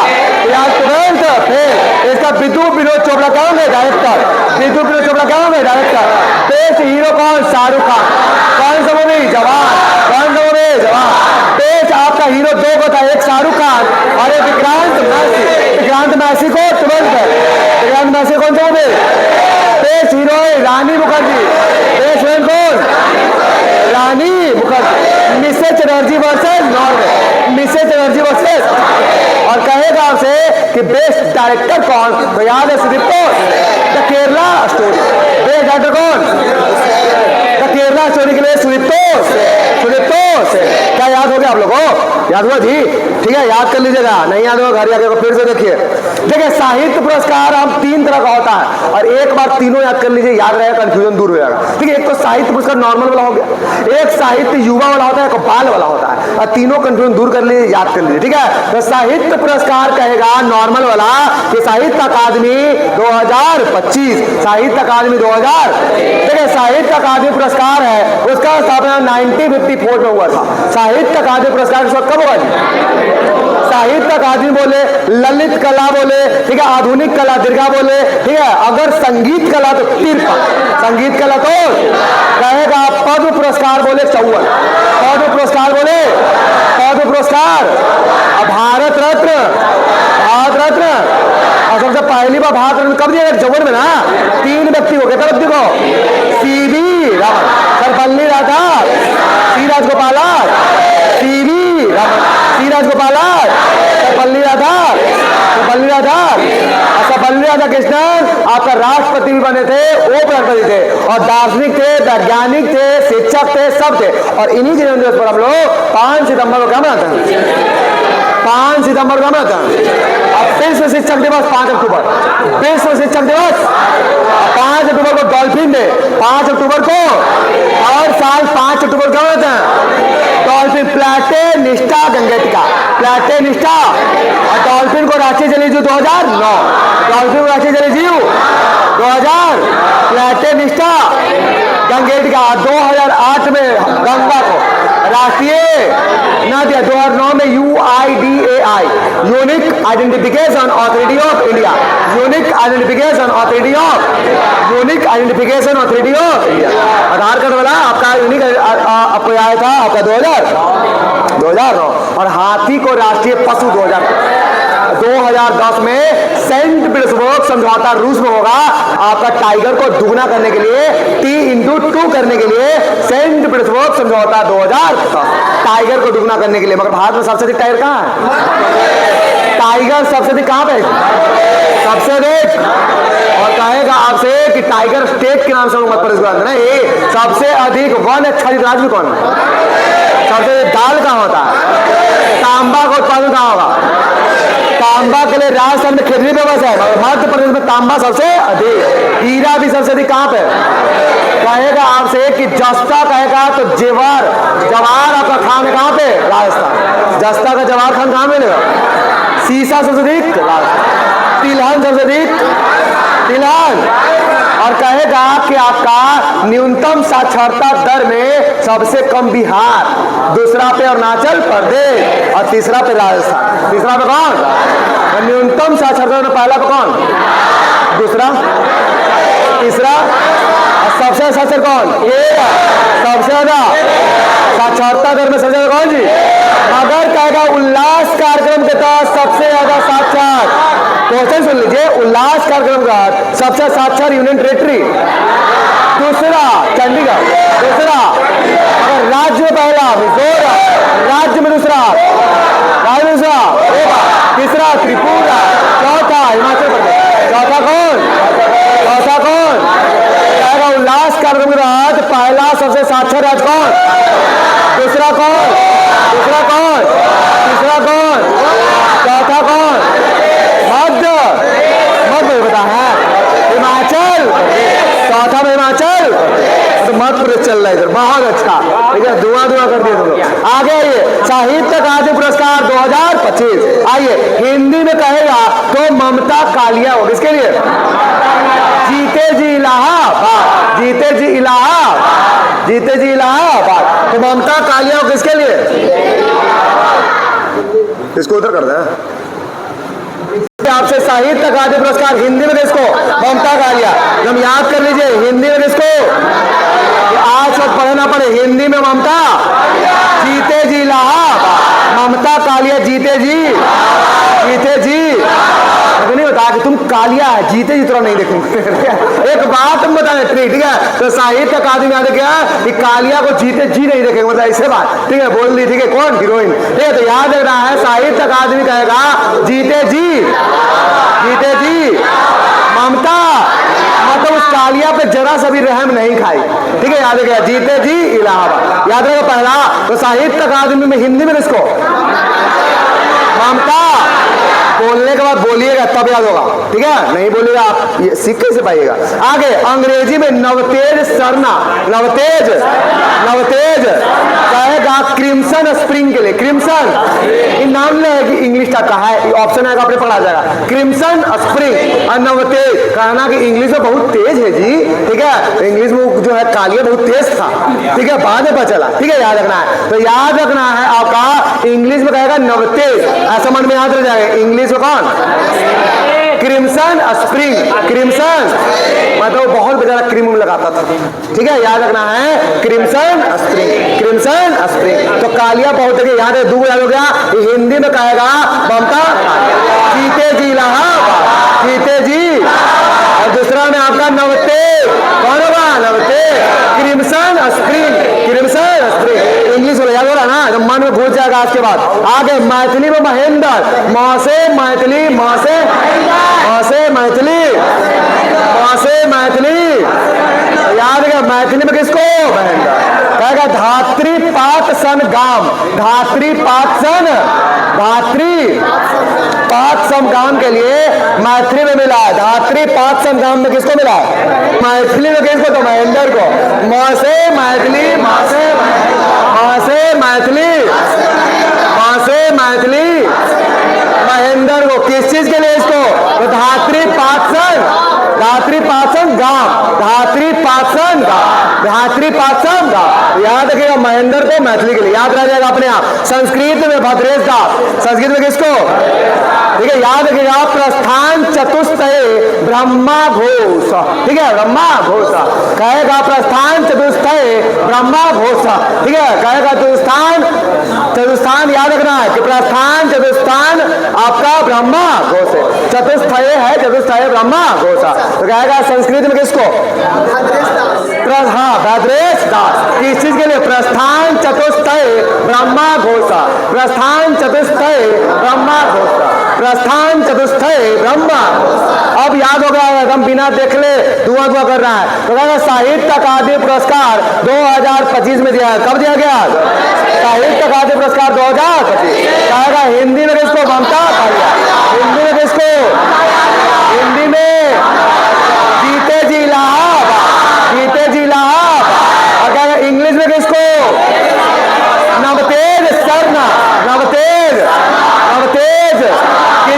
S1: यार 12th फेल, इसका विदु विनोद चोपड़ा कौन है? डायरेक्टर। विदु विनोद चोपड़ा कौन है? डायरेक्टर। बेस्ट हीरो कौन? शाहरुख खान। कौन सा मूवी? जवान। कौन सा मूवी? जवान। बेस्ट आपका हीरो दो को था, एक शाहरुख खान और एक विक्रांत मैसी। विक्रांत मैसी को 12th है, विक्रांत मैसी कौन सा movie? Best hero Rani Mukherjee, best heroine कौन? Rani Mukherjee. Mrs Chatterjee versus Norway, Mrs Chatterjee versus, और कहेगा आपसे कि बेस्ट डायरेक्टर कौन? तो याद है Sudipto. The Kerala story, best director कौन? द केरला स्टोरी के लिए सुदीप्तो से। क्या याद हो गया आप लोगों को? याद हुआ जी? ठीक है, याद कर लीजिएगा, नहीं याद होगा घर जाके फिर से देखिए। देखिए साहित्य पुरस्कार हम 3 तरह का होता है, और एक बार तीनों याद कर लीजिए, याद रहेगा, कंफ्यूजन दूर हो जाएगा। ठीक है, एक तो साहित्य पुरस्कार नॉर्मल वाला हो गया, एक साहित्य युवा वाला होता है, एक बाल वाला होता है, और तीनों कंफ्यूजन दूर कर लीजिए, याद कर लीजिए। ठीक है, तो साहित्य पुरस्कार कहेगा नॉर्मल वाला कि साहित्य अकादमी 2025, साहित्य अकादमी 2000। देखिए साहित्य अकादमी पुरस्कार है, उसका स्थापना 1954 में हुआ था। साहित्य अकादमी पुरस्कार कब हुआ? साहित्य अकादमी बोले, ललित कला बोले, ठीक है, आधुनिक कला दीर्घा बोले, ठीक है, अगर संगीत कला तो 53, संगीत कला तो कहेगा पद्म पुरस्कार बोले 54, पद्म पुरस्कार बोले, पद्म पुरस्कार, भारत रत्न, और सबसे पहली बार भारत रत्न कब दिया? जवन में ना 3 व्यक्ति को, कितना व्यक्ति को? सीवी रामन, सर्वपल्ली राधाकृष्णन, सी राजगोपालाचार्य, सीवी रामन, सी राजगोपालाचार्य, सर्वपल्ली राधाकृष्णन आपका राष्ट्रपति भी बने थे, उपराष्ट्रपति थे, और दार्शनिक थे, वैज्ञानिक थे, शिक्षक थे, सब थे। और इन्हीं के जन्मदिवस पर हम लोग 5 सितंबर को क्या मनाते हैं? 5 सितंबर को मनाते हैं। अब विश्व शिक्षक दिवस 5 अक्टूबर, विश्व शिक्षक दिवस 5 अक्टूबर को, डॉल्फिन डे 5 अक्टूबर को, हर साल 5 अक्टूबर को मनाते हैं डॉल्फिन प्लेटेनिस्टा गंगेटिका, प्लेटेनिस्टा, और डॉल्फिन को राष्ट्रीय जलीय जीव 2009, डॉल्फिन को राष्ट्रीय जलीय जीव 2000 प्लेटेनिस्टा गंगेटिका, 2008 में गंगा को राष्ट्रीय नदी, 2009 में UIDAI unique identification authority of India, unique identification authority of, unique identification authority of India. Aadhaar card वाला आपका यूनिक आपको आया था आपका 2009, और हाथी को राष्ट्रीय पशु 2010 में सेंट पीटर्सबर्ग समझौता रूस में होगा। आपका टाइगर को दुगना करने के लिए, T/2 करने के लिए सेंट पीटर्सबर्ग समझौता 2010, टाइगर को दुगना करने के लिए। मगर भारत में सबसे अधिक टाइगर कहाँ है? टाइगर सबसे अधिक कहाँ पे? सबसे अधिक। और कहेगा आपसे कि टाइगर स्टेट के नाम से मत पर इसको नहीं, सबसे अधिक वन आच्छादित राज्य में कौन है? सबसे अधिक दाल कहाँ होता है? तांबा का उत्पादन कहाँ होगा? तांबा के लिए राजस्थान में खेती व्यवस्था है, मध्य प्रदेश में तांबा सबसे अधिक, हीरा भी सबसे अधिक कहाँ पे? कहेगा आपसे कि जस्ता कहेगा तो जवार आपका खान है कहाँ पे? राजस्थान। जस्ता का जवार खान कहाँ मिलेगा? सीसा सबसे अधिक राजस्थान, तिलहन सबसे अधिक तिलहन। और कहेगा कि आपका न्यूनतम साक्षरता दर में सबसे कम बिहार, दूसरा पे अरुणाचल प्रदेश और तीसरा पे राजस्थान। तीसरा पे कौन? न्यूनतम साक्षरता में पहला पे कौन? दूसरा, तीसरा और सबसे साक्षर कौन? सबसे ज्यादा साक्षरता दर में सबसे ज्यादा कौन जी? मगर कहेगा उल्लास कार्यक्रम के तहत सबसे ज्यादा साक्षर, क्वेश्चन सुन लीजिए, उल्लास कार्यक्रम का सबसे साक्षर यूनियन टेरिटरी, दूसरा चंडीगढ़, दूसरा अगर राज्य में पहला मिजोरम, राज्य में दूसरा, राज्य में दूसरा, तीसरा त्रिपुरा, चौथा हिमाचल प्रदेश, चौथा कौन? चौथा कौन? कहेगा उल्लास कार्यक्रम के तहत पहला सबसे साक्षर राज्य कौन? दूसरा कौन? दूसरा कौन? तीसरा कौन? चौथा कौन? मध्य बता है हिमाचल, चौथा में हिमाचल, तो मध्य प्रदेश चल रहा है इधर, बहुत अच्छा। ठीक है, दुआ कर दिए तुम लोग। आगे आइए, साहित्य अकादमी पुरस्कार 2025। आइए, हिंदी में कहेगा तो ममता कालिया हो, किसके लिए? जीते जी इलाहाबाद, जीते जी इलाहाबाद, जीते जी इलाहाबाद। तो ममता कालिया हो किसके लिए? इसको उधर कर दे। आपसे साहित्य अकादमी पुरस्कार हिंदी में किसको? ममता कालिया। हम याद कर लीजिए, हिंदी में किसको? आज सब पढ़ना पड़े, हिंदी में ममता जीते जी इलाहाबाद, ममता कालिया जीते जी, जीते जी। नहीं बता कि तुम कालिया है, जीते जी थोड़ा नहीं देखेंगे। एक बात हम बताएं, ठीक है? तो साहित्य अकादमी याद क्या कि कालिया को जीते जी नहीं देखेंगे, मतलब ऐसे बात, ठीक है? बोल दी, ठीक है? कौन? हीरोइन, ठीक है? तो याद रखना है, साहित्य अकादमी कहेगा जीते जी, जीते जी ममता, मतलब उस कालिया पे जरा सा भी रहम नहीं खाई, ठीक है? याद रखिएगा, जीते जी इलाहाबाद। याद रखो पहला, तो साहित्य अकादमी में हिंदी में किसको? ममता। बोलने के बाद बोलिएगा तब याद होगा, ठीक है? नहीं बोलिएगा आप ये सीख कैसे पाइएगा? आगे अंग्रेजी में नवतेज सरना, नवतेज, नवतेज कहेगा क्रिम्सन स्प्रिंग के लिए, क्रिम्सन, इन नाम लेगी इंग्लिश का कहा है, ऑप्शन आएगा आपने पढ़ा जाएगा, क्रिम्सन स्प्रिंग और नवतेज। कहना कि इंग्लिश में बहुत तेज है जी, ठीक है? इंग्लिश में जो है कालिया बहुत तेज था, ठीक है? बाद में पता चला, ठीक है? याद रखना है, तो याद रखना है आपका इंग्लिश में कहेगा नवतेज, ऐसा मन में याद रह जाएगा। इंग्लिश में कौन? क्रिम्सन स्प्रिंग, क्रिम्सन मतलब बहुत बेचारा क्रीम लगाता था, ठीक है? याद रखना है क्रिम्सन स्प्रिंग, क्रिम्सन स्प्रिंग। तो कालिया बहुत है, याद है, दो याद हो गया। हिंदी में कहेगा ममता जीते जी इलाहाबाद, जीते जी, और दूसरा में आपका नवतेज, कौन होगा? Navtej, crimson spring, crimson spring. English याद हो रहा ना, तो मन में घुस जाएगा आज के बाद। आगे मैथिली में महेंद्र, मौसे मैथिली, मौसे, मौसे मैथिली, मौसे मैथिली। याद है मैथिली में किसको? महेंद्र। कहेगा धात्री पात सन गाम, धात्री पात सन, धात्री पात सम गाम के लिए मैथिली में मिला है। धात्री पात सम गाम में किसको मिला? मैथिली में किसको? तो महेंद्र को। मौसे मैथिली, मौसे, मौसे मैथिली, मौसे मैथिली, महेंद्र को। किस चीज के लिए इसको? तो धात्री पात सन, धात्री पात गाम, धात्रीपात्सन गाम, धात्रीपात्सन गाम। याद रखिएगा महेंद्र को मैथिली के लिए याद रह जाएगा अपने आप। संस्कृत में भद्रेश दास, संस्कृत में किसको? ठीक है, याद रखिएगा प्रस्थान चतुष्टय ब्रह्मा घोष। ठीक है, ब्रह्मा घोष कहेगा, प्रस्थान चतुष्टय ब्रह्मा घोष। ठीक है, कहेगा चतुस्थान, चतुस्थान याद रखना है कि प्रस्थान चतुस्थान आपका ब्रह्मा घोष है, चतुस्थय है, चतुस्थय ब्रह्मा घोष। तो कहेगा संस्कृत में किसको? हाँ, भद्रेश दास। किस चीज के लिए? प्रस्थान चतुस्थय ब्रह्मा घोष, प्रस्थान चतुस्थय ब्रह्मा घोष, प्रस्थान चतुस्थय ब्रह्मा। अब याद हो गया, एकदम बिना देख ले दुआ दुआ कर रहा है। तो कहेगा साहित्य अकादमी पुरस्कार 2025 में दिया है। कब दिया गया? साहित्य अकादमी पुरस्कार 2025। कहेगा हिंदी में किसको? ममता कालिया। हिंदी में किसको? हिंदी में जीते जी इलाहाबाद, जीते जी इलाहाबाद। और कहेगा इंग्लिश में किसको? Navtej Sarna, Navtej, Navtej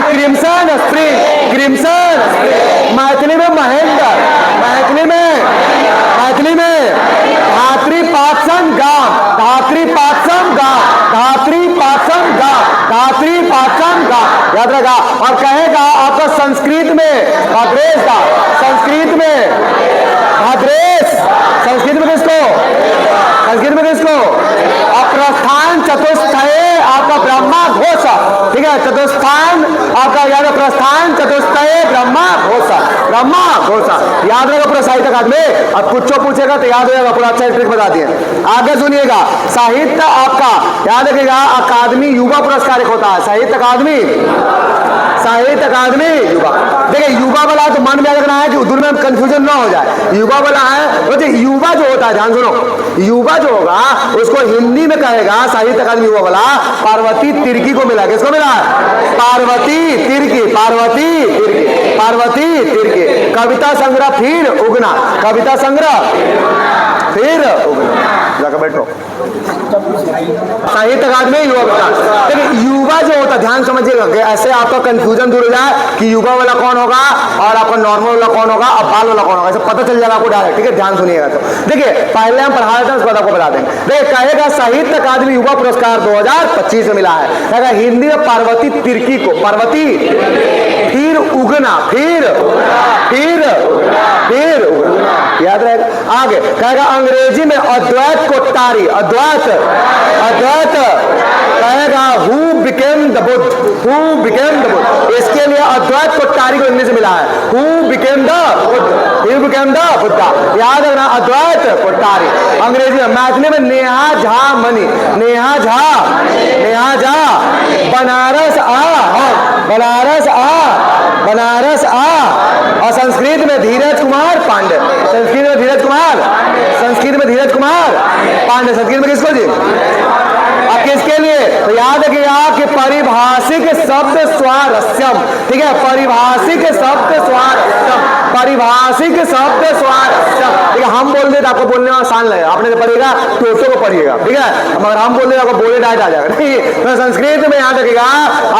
S1: crimson spring, crimson spring. Maithili में महेंद्र, मैथिली में, मैथिली में धात्रीपात्सन गाम, धात्रीपात्सन गाम, धात्रीपात्सन गाम, धात्रीपात्सन गाम। याद रखा। और कहेगा आपका संस्कृत में भद्रेश का, संस्कृत में भद्रेश, संस्कृत में किसको? संस्कृत में किसको? प्रस्थान चतुष्टय आपका ब्रह्मा घोष। ठीक है, चतुस्थान आपका याद है, प्रस्थान चतुष्टय ब्रह्मा घोष, ब्रह्मा घोष। याद रहेगा पूरा साहित्य अकादमी। अब कुछ पूछेगा तो याद हो जाएगा, पूरा अच्छा ट्रिक बता दिए। आगे सुनिएगा, साहित्य आपका याद रखिएगा अकादमी युवा पुरस्कार एक होता है, साहित्य अकादमी, साहित्य अकादमी युवा। देखिए युवा वाला तो मन में रखना है कि उधर में कंफ्यूजन ना हो जाए। युवा वाला है तो युवा जो होता है, ध्यान सुनो, युवा जो होगा उसको हिंदी में कहेगा साहित्य अकादमी युवा वाला पार्वती तिर्की को मिला। किसको मिला? पार्वती तिर्की, पार्वती तिर्की, पार्वती तिर्की। कविता संग्रह फिर उगना, कविता संग्रह फिर उगना। जाकर बैठो। साहित्य अकादमी युवा बता। देखिए युवा जो होता है, ध्यान समझिएगा कि ऐसे आपका कंफ्यूजन दूर हो जाए कि युवा वाला कौन होगा और आपका नॉर्मल वाला कौन होगा और बाल वाला कौन होगा, ऐसे पता चल जाएगा आपको डायरेक्ट। ठीक है, ध्यान सुनिएगा। तो देखिए पहले हम पढ़ा देते हैं, उसके बाद आपको बता देंगे। देखिए कहेगा साहित्य अकादमी युवा पुरस्कार 2025 में मिला है। कहेगा हिंदी में पार्वती तिर्की को, पार्वती फिर उगना, फिर फिर फिर उगना। याद रहेगा। आगे कहेगा अंग्रेजी में अद्वैत कोट्टारी, अद्वैत, अद्वैत कहेगा who became the Buddha, who became the Buddha. इसके लिए अद्वैत कोट्टारी को इंग्लिश में मिला है, who became the Buddha, who became the Buddha. याद रखना अद्वैत कोट्टारी। अंग्रेजी में, मैथिली में नेहा झा मनी, नेहा झा, नेहा झा बनारस आ, बनारस आ, बनारस आ। और संस्कृत में धीरज कुमार पांडे, संस्कृत में धीरज कुमार, संस्कृत में धीरज कुमार पांडे। संस्कृत में किसको जी? अब किसके लिए? तो याद रखिएगा कि परिभाषिक शब्द स्वारस्यम। ठीक है, परिभाषिक शब्द स्वारस्यम, परिभाषिक शब्द स्वारस्यम। ठीक है, हम बोल देते आपको बोलने में आसान लगेगा, आपने तो पढ़िएगा टोटो को पढ़िएगा। ठीक है, मगर हम बोल देते आपको बोले डायरेक्ट आ जाएगा। नहीं, तो संस्कृत में याद रखिएगा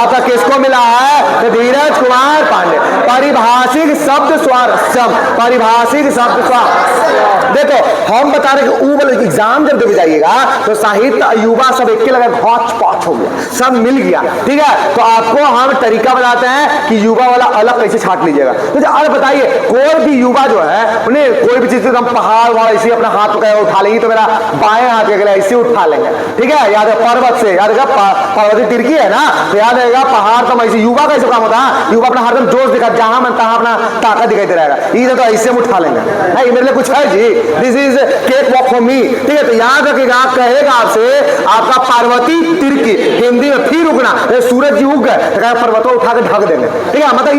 S1: आपका किसको मिला है? तो धीरज कुमार पांडे। परिभाषिक शब्द स्वारस्यम, परिभाषिक शब्द स्वारस्यम। देखो हम बता रहे कि एग्जाम जब देके जाइएगा तो साहित्य युवा सब एक लगा घौच पौच हो गया, सब मिल गया। ठीक है, तो आपको हम तरीका बताते हैं कि युवा वाला अलग कैसे छाट लीजिएगा। तो अब बताइए कोई भी युवा जो है उन्हें कोई भी चीज हम पहाड़ वहां ऐसे अपना हाथ पकड़ उठा लेंगे तो मेरा बाएं हाथ के अगले ऐसे उठा लेंगे। ठीक है, याद है पर्वत से, याद है पर्वती तिर्की है ना, तो याद रहेगा पहाड़ तो ऐसे युवा का ऐसे काम होता है। युवा अपना हरदम जोश दिखा, जहां मन तहां अपना ताकत दिखाई दे रहेगा। ये तो ऐसे उठा लेंगे, नहीं मेरे लिए कुछ है जी, this is cake walk for me. ठीक है, तो याद रखिएगा कहेगा आपसे आपका पार्वती तिर्की, हिंदी में फिर उगना, सूरज जी उग गए तो पर्वतों उठा के ढक देंगे। ठीक है, मतलब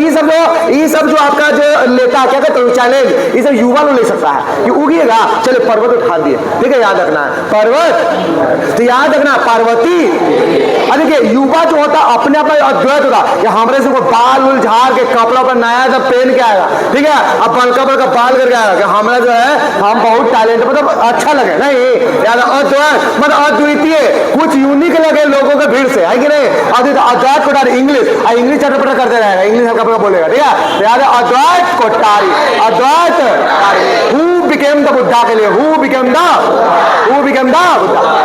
S1: ये सब जो आपका जो लेता है क्या कहते हैं चैलेंज, ये सब युवा लोग ले सकता है कि उगिएगा चले पर्वत उठा दिए। ठीक है, याद रखना है पर्वत, तो याद रखना पार्वती। अरे देखिए युवा जो होता है अपने अपना अद्वैत होता है, हमारे से कोई बाल उल झाड़ के कपड़ा पर नया जब पहन के आएगा। ठीक है, अब बड़का बड़का बाल करके आएगा कि हमारा जो है हम बहुत टैलेंट, मतलब अच्छा लगे नहीं याद अद्वैत मतलब अद्वितीय, कुछ कुछ यूनिक लगे लोगों के भीड़ से, है कि नहीं? अद्वैत कोठारी इंग्लिश चटपटा करते रहेगा, इंग्लिश हल्का फुल्का बोलेगा, ठीक है? तो याद है अद्वैत कोठारी, अद्वैत हु बिकेम द बुद्धा के लिए, हु बिकेम द बुद्धा,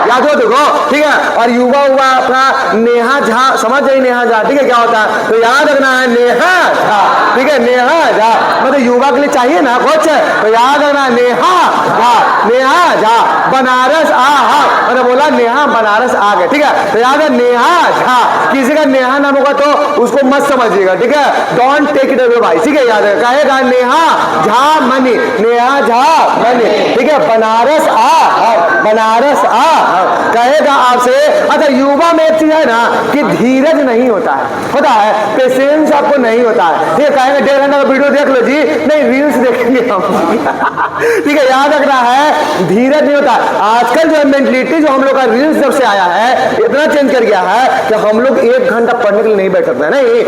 S1: याद हो देखो, ठीक है? और युवा हुआ अपना नेहा झा, समझ जाइए नेहा झा, ठीक है? क्या होता है तो याद रखना है नेहा झा, ठीक है? नेहा झा मतलब युवा के लिए चाहिए ना कुछ, तो याद रखना है नेहा झा, नेहा झा बनारस मैंने बोला नेहा बनारस आ गए, ठीक है? तो याद है नेहा झा, किसी का नेहा नाम होगा तो उसको मत समझिएगा, ठीक है? डोंट टेक इट अवे भाई, ठीक है? याद है कहेगा नेहा झा मनी, नेहा झा मनी, ठीक है? बनारस कहेगा आपसे। अच्छा युवा में एक चीज है ना कि धीरज नहीं होता है, पेशेंस आपको नहीं होता है, ठीक है? कहेंगे 1.5 घंटा का वीडियो देख लो जी, नहीं रील्स देखेंगे हम, ठीक है? याद रखना है धीरज नहीं होता। आजकल जो मेंटलिटी जो हम लोग का रील्स जब से आया है इतना चेंज कर गया है कि हम लोग 1 घंटा पढ़ने के लिए नहीं बैठ सकते हैं, नहीं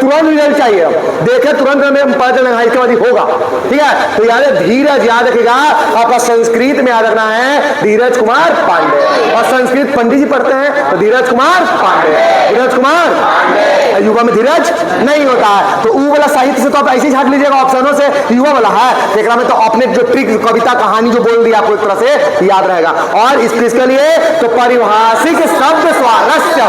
S1: तुरंत रिजल्ट चाहिए, देखे तुरंत हमें पता चलेगा इसके बाद होगा, ठीक है? तो याद है धीरज, याद रखिएगा आपका संस्कृत में याद रखना है धीरज कुमार पांडे, और संस्कृत पंडित जी पढ़ते हैं तो धीरज कुमार पांडे, युवा में धीरज नहीं होता है। तो ऊ वाला साहित्य से तो आप ऐसे ही झाड़ लीजिएगा ऑप्शनों से, युवा वाला है देखना में तो आपने जो ट्रिक कविता कहानी जो बोल दी आपको एक तरह से याद रहेगा। और इसके लिए तो पारिभाषिक शब्द स्वारस्य,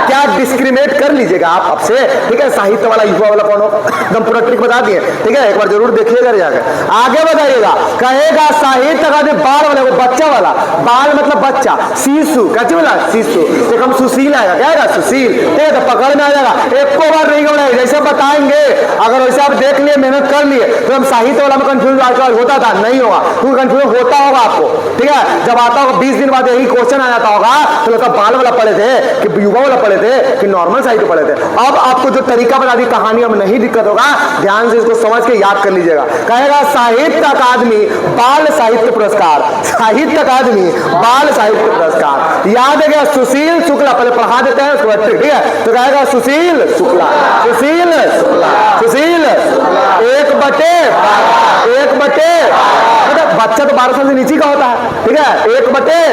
S1: क्या डिस्क्रिमिनेट कर लीजिएगा आप आपसे, ठीक है? साहित्य वाला युवा वाला कौन हो, एकदम पूरा ट्रिक बता दिए, ठीक है? एक बार जरूर देखिएगा जाकर, आगे बताइएगा। कहेगा साहित्य का बाल वाला, बच्चा वाला, बाल मतलब बच्चा, शिशु कैसे बोला शिशु, एक हम सुशील आएगा, क्या आएगा सुशील, ठीक है? तो पकड़ में आ जाएगा, एक को बार नहीं घबराएगा, जैसे बताएंगे अगर वैसे आप देख लिए मेहनत कर लिए तो हम साहित्य वाला में कंफ्यूजन आजकल होता था, नहीं होगा, क्योंकि कंफ्यूजन होता होगा आपको, ठीक है? जब आता होगा 20 दिन बाद यही क्वेश्चन आ जाता होगा तो लगता बाल वाला पढ़े थे कि युवा वाला पढ़े थे कि नॉर्मल साहित्य पढ़े थे। अब आपको जो तरीका बता दी कहानियों में नहीं दिक्कत होगा, ध्यान से इसको समझ के याद कर लीजिएगा। कहेगा साहित्य अकादमी बाल साहित्य पुरस्कार, साहित्य अकादमी बाल साहित्य पुरस्कार, याद है क्या? सुशील शुक्ला, पहले पढ़ा देते हैं उसको, ठीक है? तो कहेगा सुशील शुक्ला, सुशील 1/12 मतलब बच्चा तो 12 साल से नीचे का होता है, ठीक है? 1/12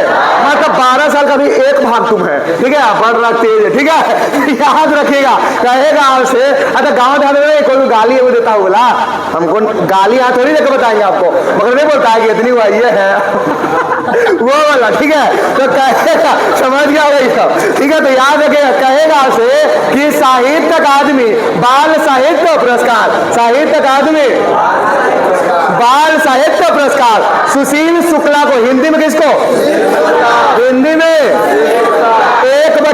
S1: मतलब 12 साल का भी 1 भाग तुम है, ठीक है? बढ़ रहा तेज है, ठीक है? याद रखिएगा। कहेगा आपसे, अच्छा गाँव देहात में कोई गाली वो देता बोला, हमको गाली यहाँ थोड़ी देकर बताएंगे आपको, मगर नहीं बोलता है कि इतनी हुआ ये है वो वाला, ठीक है? तो कहेगा, समझ गया वही सब, ठीक है? तो याद रखिएगा, कहेगा आपसे कि साहित्य अकादमी बाल साहित्य पुरस्कार, साहित्य अकादमी बाल साहित्य पुरस्कार सुशील शुक्ला को, हिंदी में किसको, हिंदी में 1/12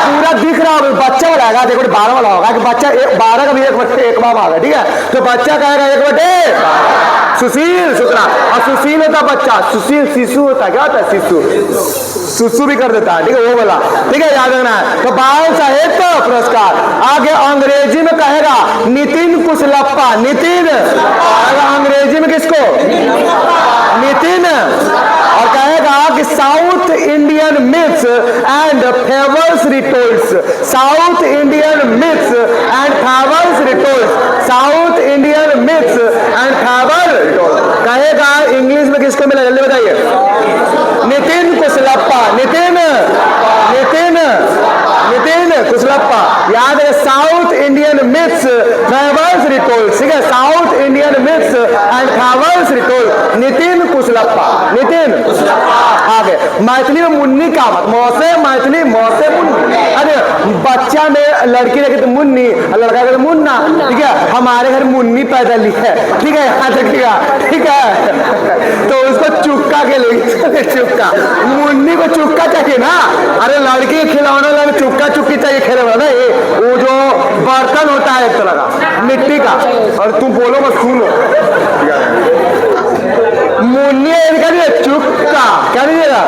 S1: पूरा दिख रहा होगा, बच्चा वाला देखो 12 वाला होगा कि बच्चा 12 का भी 1/12 आ गया, ठीक है? तो बच्चा कहेगा 1/12 सुशील शुक्ला, और सुशील होता बच्चा, सुशील शिशु होता, क्या होता है सुसु भी कर देता है, ठीक है? वो वाला, ठीक है? याद रखना है। तो बाल साहित्य पुरस्कार। आगे अंग्रेजी में कहेगा नितिन कुशलप्पा, नितिन अंग्रेजी में किसको, नितिन, और कहेगा कि South Indian myths and fables retold, South Indian myths and fables retold, South Indian myths and fable कहेगा इंग्लिश में किसको मिला, जल्दी बताइए? नितिन कुशलप्पा, नितिन कुशलप्पा, याद है? South Indian myths fables retold, ठीक है? South Indian myths and fables retold, Nitin Kushalappa, Nitin आगे। मैथिली में मुन्नी का मत, मौसे मैथिली मौसे मुन्नी, अरे बच्चा में लड़की रखे तो मुन्नी, लड़का करे मुन्ना, ठीक है? हमारे घर मुन्नी पैदा ली है, ठीक है? याद रखिएगा, ठीक है? तो उसको चुक्का के लिए, चुक्का, मुन्नी को चुक्का चाहिए ना, अरे लड़की के खिलौने लगे चुक्का चुक्की चाहिए खेले वाला, नहीं वो जो बर्तन होता है एक तरह का मिट्टी का, और तुम बोलो मत सुनो, मुन्नी चुक्का, क्या दीजिएगा?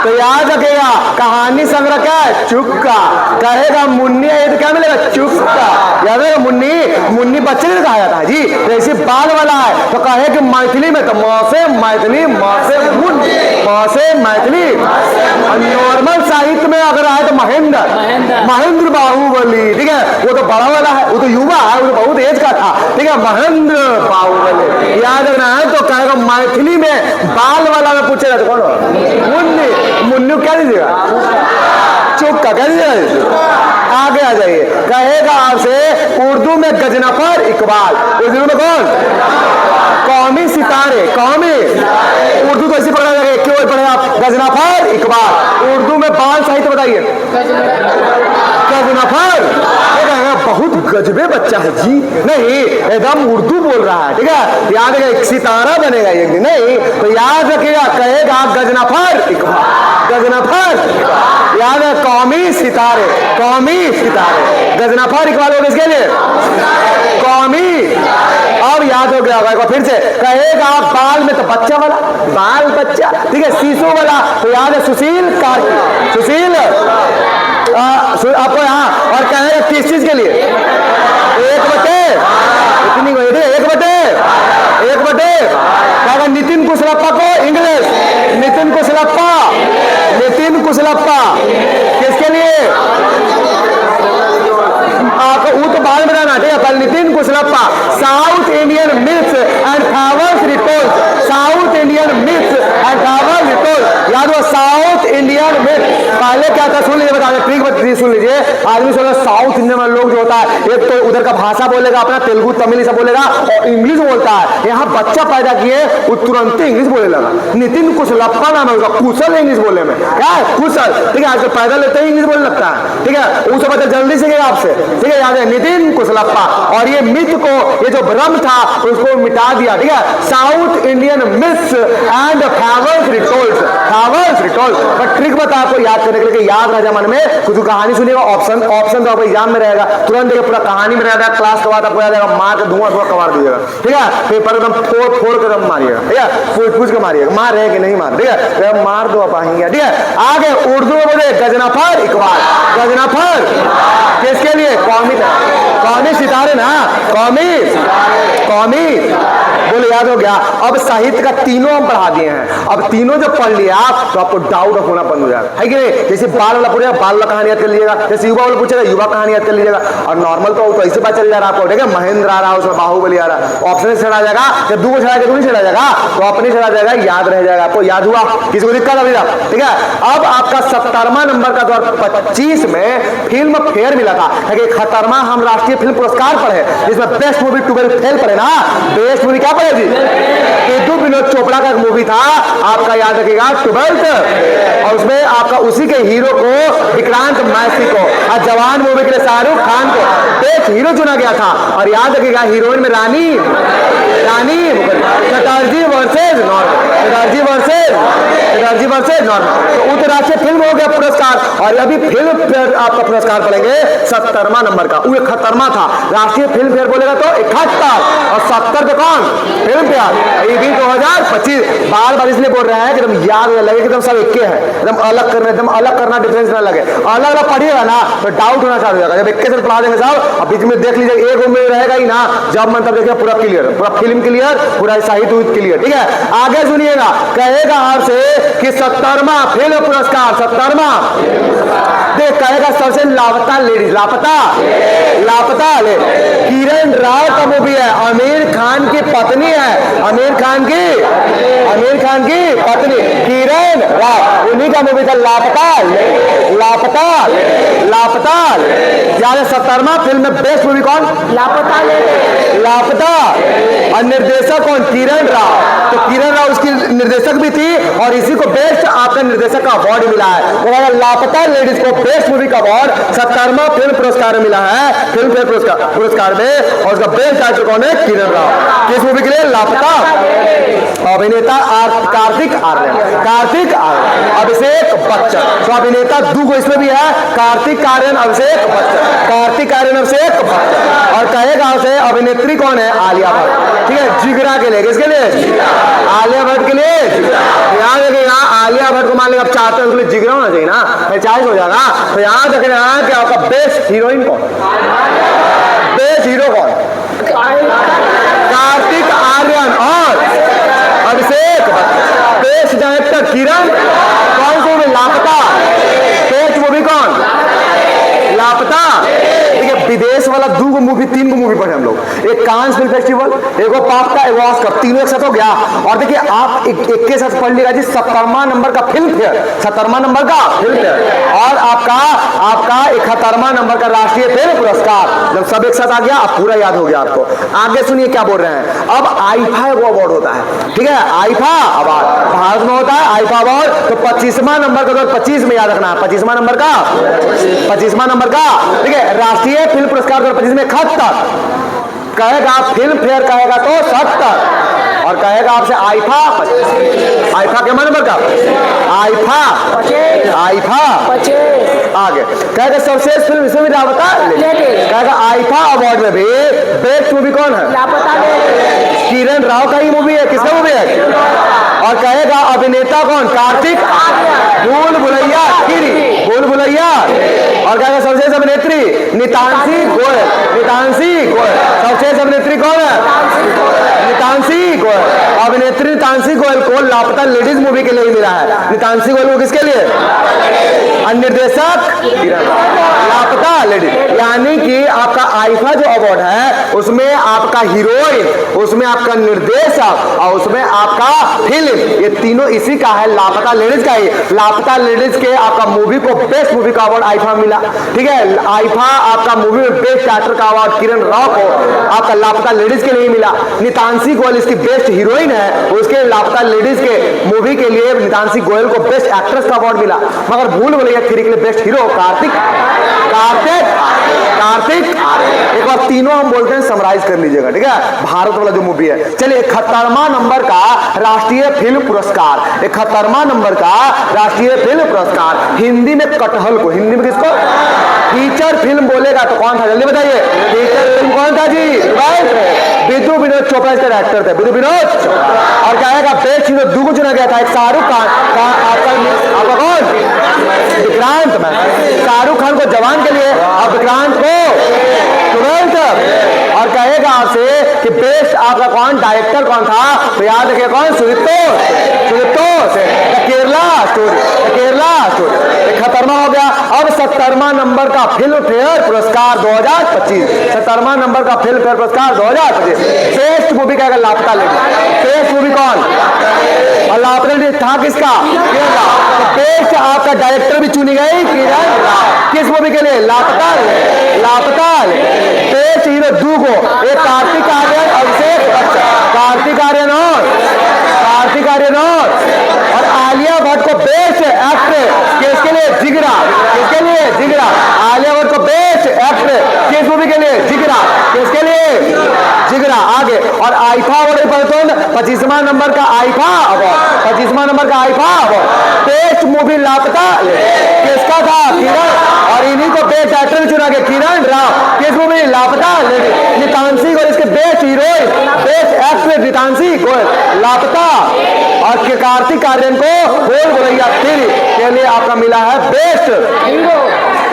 S1: तो याद रखेगा कहानी संग्रह क्या है, चुक्का, कहेगा मुन्नी है क्या मिलेगा, चुक्का, याद है? मुन्नी बच्चे ने कहा जाता है जी, जैसे बाल वाला है तो कहे कि मैथिली में तो मौसे मैथिली मौसे मुन्नी, मौसे मैथिली, और नॉर्मल साहित्य में अगर आए तो महेंद्र बाहुबली, ठीक है? वो तो बड़ा वाला है, वो तो युवा है, वो तो बहुत एज का था, ठीक है? महेंद्र बाहुबली, याद रखना है। तो कहेगा मैथिली में बाल वाला में पूछेगा तो कौन होगा? मुन्नी। मुन्नू क्या दीजिएगा? चुक्का क्या दीजिएगा? आगे आ जाइए, कहेगा आपसे उर्दू में गजनफर इकबाल। उर्दू में कौन? कौमी सितारे। कौमी उर्दू तो ऐसे पढ़ा जाएगा, क्यों पढ़े आप? गजनफर इकबाल। उर्दू में बाल साहित्य बताइए। गजनफर। बहुत गजबे बच्चा है जी। नहीं, एकदम उर्दू बोल रहा है, ठीक है। याद रखिएगा, एक सितारा बनेगा एक दिन। नहीं तो याद रखिएगा, कहेगा गजनफर इकबाल। गजनफर याद है, कौमी सितारे। कौमी सितारे गजनफर इकबाल हो गए इसके लिए कौमी। अब याद हो गया होगा फिर से, कहेगा बाल में तो बच्चा वाला, बाल बच्चा, ठीक है। शीशो वाला तो याद है सुशील कार्की। सुशील आपको यहाँ। और कहेगा किस चीज के लिए? एक बटे इतनी को, एक बटे कहेगा नितिन कुशलप्पा को इंग्लिश। नितिन कुशलप्पा। नितिन कुशलप्पा किसके लिए? आपको वो तो बाद में बताना, ठीक है। पर Nitin Kushalappa South Indian myths and favours report. South Indian myths and favours report. याद हो, साउथ इंडियन मिथ पहले क्या था? सुन लीजिए, बता ट्रिक सुन लीजिए। आदमी सोच साउथ इंडियन में लोग जो होता है, एक तो उधर का भाषा बोलेगा अपना, तेलुगु तमिल सब बोलेगा और इंग्लिश बोलता है। यहाँ बच्चा पैदा किए वो तुरंत ही इंग्लिश बोलने लगा। नितिन कुशलप्पा नाम है उसका, कुशल है इंग्लिश बोलने में। क्या है? कुशल, ठीक है। आजकल पैदा लेते ही इंग्लिश बोलने लगता है, ठीक है। वो सब बच्चा जल्दी सीखेगा आपसे, ठीक है। याद है नितिन कुशलप्पा। और ये मिथ को, ये जो भ्रम था उसको मिटा दिया, ठीक है। South Indian myths and favours retold. Favours retold. पर ट्रिक बता आपको याद करने के लिए, याद रह जाए मन में। कुछ कहानी सुनिएगा, ऑप्शन तो आपको एग्जाम में रहेगा, तुरंत पूरा कहानी में रहेगा। क्लास के बाद आपको याद आएगा, मार के धुआं कमार दीजिएगा, ठीक है। पेपर एकदम फोड़ के एकदम मारिएगा, ठीक है। पूछ के मारिएगा, मार रहे कि नहीं मार, ठीक है। मार दो आप आएंगे, ठीक है। आगे उर्दू में बोले गजनफर इकबाल। गजनफर किसके लिए? कौमी। कौमी सितारे ना, कौमी बोले, याद हो गया। अब साहित्य का तीनों हम पढ़ा दिए हैं। अब तीनों जब पढ़ लिया आप तो आपको डाउट होना बंद हो जाएगा, है कि नहीं? जैसे बाल वाला पूछेगा, बाल वाला कहानी याद कर लीजिएगा। जैसे युवा वाला पूछेगा, युवा कहानी याद कर लीजिएगा। और नॉर्मल तो ऐसे बात चल जा रहा है आपको, ठीक है। महेंद्र आ रहा है, उसमें बाहुबली आ रहा है, ऑप्शन से चढ़ा जाएगा। जब दो को चढ़ा के नहीं चढ़ा जाएगा तो अपने चढ़ा जाएगा, याद रह जाएगा। आपको याद हुआ? किसी को दिक्कत अभी तक, ठीक है। अब आपका 70वां नंबर का 2025 में फिल्म फेयर मिला था। 71वां हम राष्ट्रीय फिल्म पुरस्कार पढ़े, जिसमें बेस्ट मूवी 12 फेल पढ़े ना। बेस्ट मूवी क्या पढ़े जी? विनोद चोपड़ा का मूवी था आपका, याद रखिएगा 12th। और उसमें आपका उसी के हीरो को विक्रांत मैसी को, और जवान मूवी के लिए शाहरुख खान को बेस्ट हीरो चुना गया था। और याद रखिएगा हीरोइन में रानी चटर्जी वर्सेज नॉर्मल। तो उत्तराष्ट्रीय फिल्म हो गया पुरस्कार। और अभी फिल्म फेयर आपका पुरस्कार पड़ेंगे 70वां नंबर का। वो 71वां था, राष्ट्रीय फिल्म फेयर बोलेगा तो 71 और 70 पे कौन? Film fair. ये भी 2025 बार इसलिए बोल रहे हैं कि एकदम याद लगे कि एकदम सब एक है, एकदम अलग करना डिफरेंस ना लगे। अलग पढ़िएगा ना तो डाउट होना चालू हो जाएगा। जब एक के साथ पढ़ा देंगे साहब, अब बीच में देख लीजिए एक में रहेगा ही ना, जब मन तब देखिए पूरा क्लियर, पूरा फिल्म क्लियर, पूरा साहित्य क्लियर, ठीक है। आगे सुनिएगा, कहेगा आपसे कि 70वां फिल्म पुरस्कार, 70वां देख कहेगा सबसे लापता लेडीज, लापता ले किरण राव का मूवी है, आमिर खान की पत्नी है, आमिर खान की पत्नी किरण राव, उन्हीं का मूवी था लापता। याद है 70वां फिल्म में बेस्ट मूवी कौन? लापता। और निर्देशक कौन? किरण राव। तो किरण राव उसकी निर्देशक भी थी और इसी को बेस्ट आपका निर्देशक का अवार्ड मिला है। तो लापता लेडीज को बेस्ट मूवी का अवार्ड 70वां फिल्म पुरस्कार मिला है, फिल्म फेयर पुरस्कार में। और उसका बेस्ट डायरेक्टर कौन है? किरण राव। किस मूवी के लिए? लापता। अभिनेता कार्तिक आर्यन, अभिषेक बच्चन। तो अभिनेता दो इसमें भी है, कार्तिक आर्यन, अभिषेक बच्चन। और कहेगा उसे अभिनेत्री कौन है? आलिया भट्ट, ठीक है। जिगरा के लिए, किसके लिए? आलिया भट्ट के लिए। याद रखिएगा, आलिया भट्ट को मान लेंगे आप चाहते हैं, उसके लिए जिगरा होना चाहिए ना, पहचान हो जाएगा। तो याद रखना कि आपका बेस्ट हीरोइन कौन? बेस्ट हीरो कौन? कार्तिक आर्यन और अभिषेक बच्चन। बेस्ट डायरेक्टर किरण, कौन सी मूवी? लापता। बेस्ट मूवी कौन? लापता। ठीक है, विदेश वाला 2 मूवी 3 मूवी पढ़े हम लोग। एक कांस फिल्म फेस्टिवल, एगो पापता एगो ऑस्कर, तीनों एक साथ हो गया। और देखिए आप एक के साथ पढ़ लीजिएगा जी, 70वां नंबर का फिल्म फेयर, 70वां नंबर का फिल्म फेयर, और आपका 71वां नंबर का राष्ट्रीय फिल्म पुरस्कार। जब सब एक साथ आ गया, अब पूरा याद हो गया आपको। आगे सुनिए क्या बोल रहे हैं। अब आईफा एगो अवार्ड होता है, ठीक है, आईफा अवार्ड भारत में होता है, आईफा अवार्ड। तो 25वां नंबर का, 25 में याद रखना है, 25वां नंबर का, 25वां नंबर का, ठीक है, राष्ट्रीय फिल्म पुरस्कार 2025 में 71 कहेगा, फिल्म फेयर कहेगा तो 70, और कहेगा आपसे आईफा, आईफा के नंबर का, आईफा, आईफा आगे कहेगा सर्वश्रेष्ठ फिल्म इसमें भी लापता, कहेगा आईफा अवार्ड में भी बेस्ट मूवी कौन है, किरण राव का ही मूवी है, किसका मूवी है, और कहेगा अभिनेता कौन, कार्तिक, भूल भुलैया थ्री, भूल भुलैया, और कहेगा सर्वश्रेष्ठ अभिनेत्री नितांशी गोयल, नितांशी गोयल, सर्वश्रेष्ठ अभिनेत्री कौन है, नितांशी गोयल, अभिनेत्री नितांशी गोयल को लापता लेडीज मूवी के लिए मिला है। नितांशी गोयल को किसके लिए, निर्देशक लापता लेडीज, यानी कि आपका आईफा जो अवार्ड है उसमें आपका हीरोइन, उसमें आपका निर्देशक और उसमें आपका फिल्म, ये तीनों इसी का है, लापता लेडीज का ही। लापता लेडीज के आपका मूवी को बेस्ट मूवी का अवार्ड आईफा मिला, ठीक है। आईफा आपका मूवी में बेस्ट एक्टर का अवार्ड किरण राव को आपका लापता लेडीज के लिए मिला। नितांशी गोयल इसकी बेस्ट हीरोइन है, उसके लापता लेडीज के मूवी के लिए नितांशी गोयल को बेस्ट एक्ट्रेस का अवार्ड मिला। मगर भूल भुलैया थ्री के लिए बेस्ट हीरो कार्तिक, कार्तिक, कार्तिक, एक बार तीनों हम बोलते हैं, समराइज कर लीजिएगा, ठीक है, भारत वाला जो मूवी है। चलिए 71वां नंबर का राष्ट्रीय फिल्म पुरस्कार, 71वां नंबर का राष्ट्रीय फिल्म पुरस्कार हिंदी में कटहल को, हिंदी में किसको, फीचर फिल्म बोलेगा तो कौन था, जल्दी बताइए, फीचर फिल्म कौन था जी, विदु विनोद चोपड़ा इसका डायरेक्टर थे, विदु विनोद, और कहेगा बेस्ट हीरो दो को चुना गया था, एक शाहरुख खान का, आपका कौन, विक्रांत में, शाहरुख खान को जवान के लिए और विक्रांत को तुरंत, और कहेगा आपसे कि बेस्ट आपका कौन डायरेक्टर कौन था, तो याद रखिए कौन, सुदीप्तो, सुदीप्तो से केरला स्टोरी, केरला स्टोरी। 71वां हो गया। अब 70वां नंबर का फिल्म फेयर पुरस्कार 2025, 70वां नंबर का फिल्म फेयर पुरस्कार 2025 बेस्ट मूवी कहेगा लापता लेडीज, बेस्ट मूवी कौन, और लापता लेडीज था किसका, केरला। तो बेस्ट आपका डायरेक्टर भी चुनी गई किरण राव, किस मूवी के लिए, लापता, लापता। बेस्ट हीरो दो को, एक कार्तिक आर्यन, अभिषेक बच्चन, कार्तिक आर्यन और कार्तिक आर्यन और आलिया भट्ट को बेस्ट एक्टर, किसके लिए, जिगरा, किसके लिए, जिगरा, आलिया भट्ट को बेस्ट एक्टर किस मूवी के लिए, जिगरा, किसके लिए, जिगरा। आगे और आईफा अवार्ड 25वां नंबर का आईफा अवार्ड, 25वां नंबर का आईफा अवार्ड बेस्ट मूवी लापता किसका था, किरण, और इन्हीं को बेस्ट एक्टर चुना गया, किरण राव, किस मूवी, लापता लेडीज। नितांशी गोयल इसके best heroine, best actress Nitanshi Goyal, लापता, और कार्तिक आर्यन को भूल भुलैया थ्री के लिए आपका मिला है बेस्ट हीरो।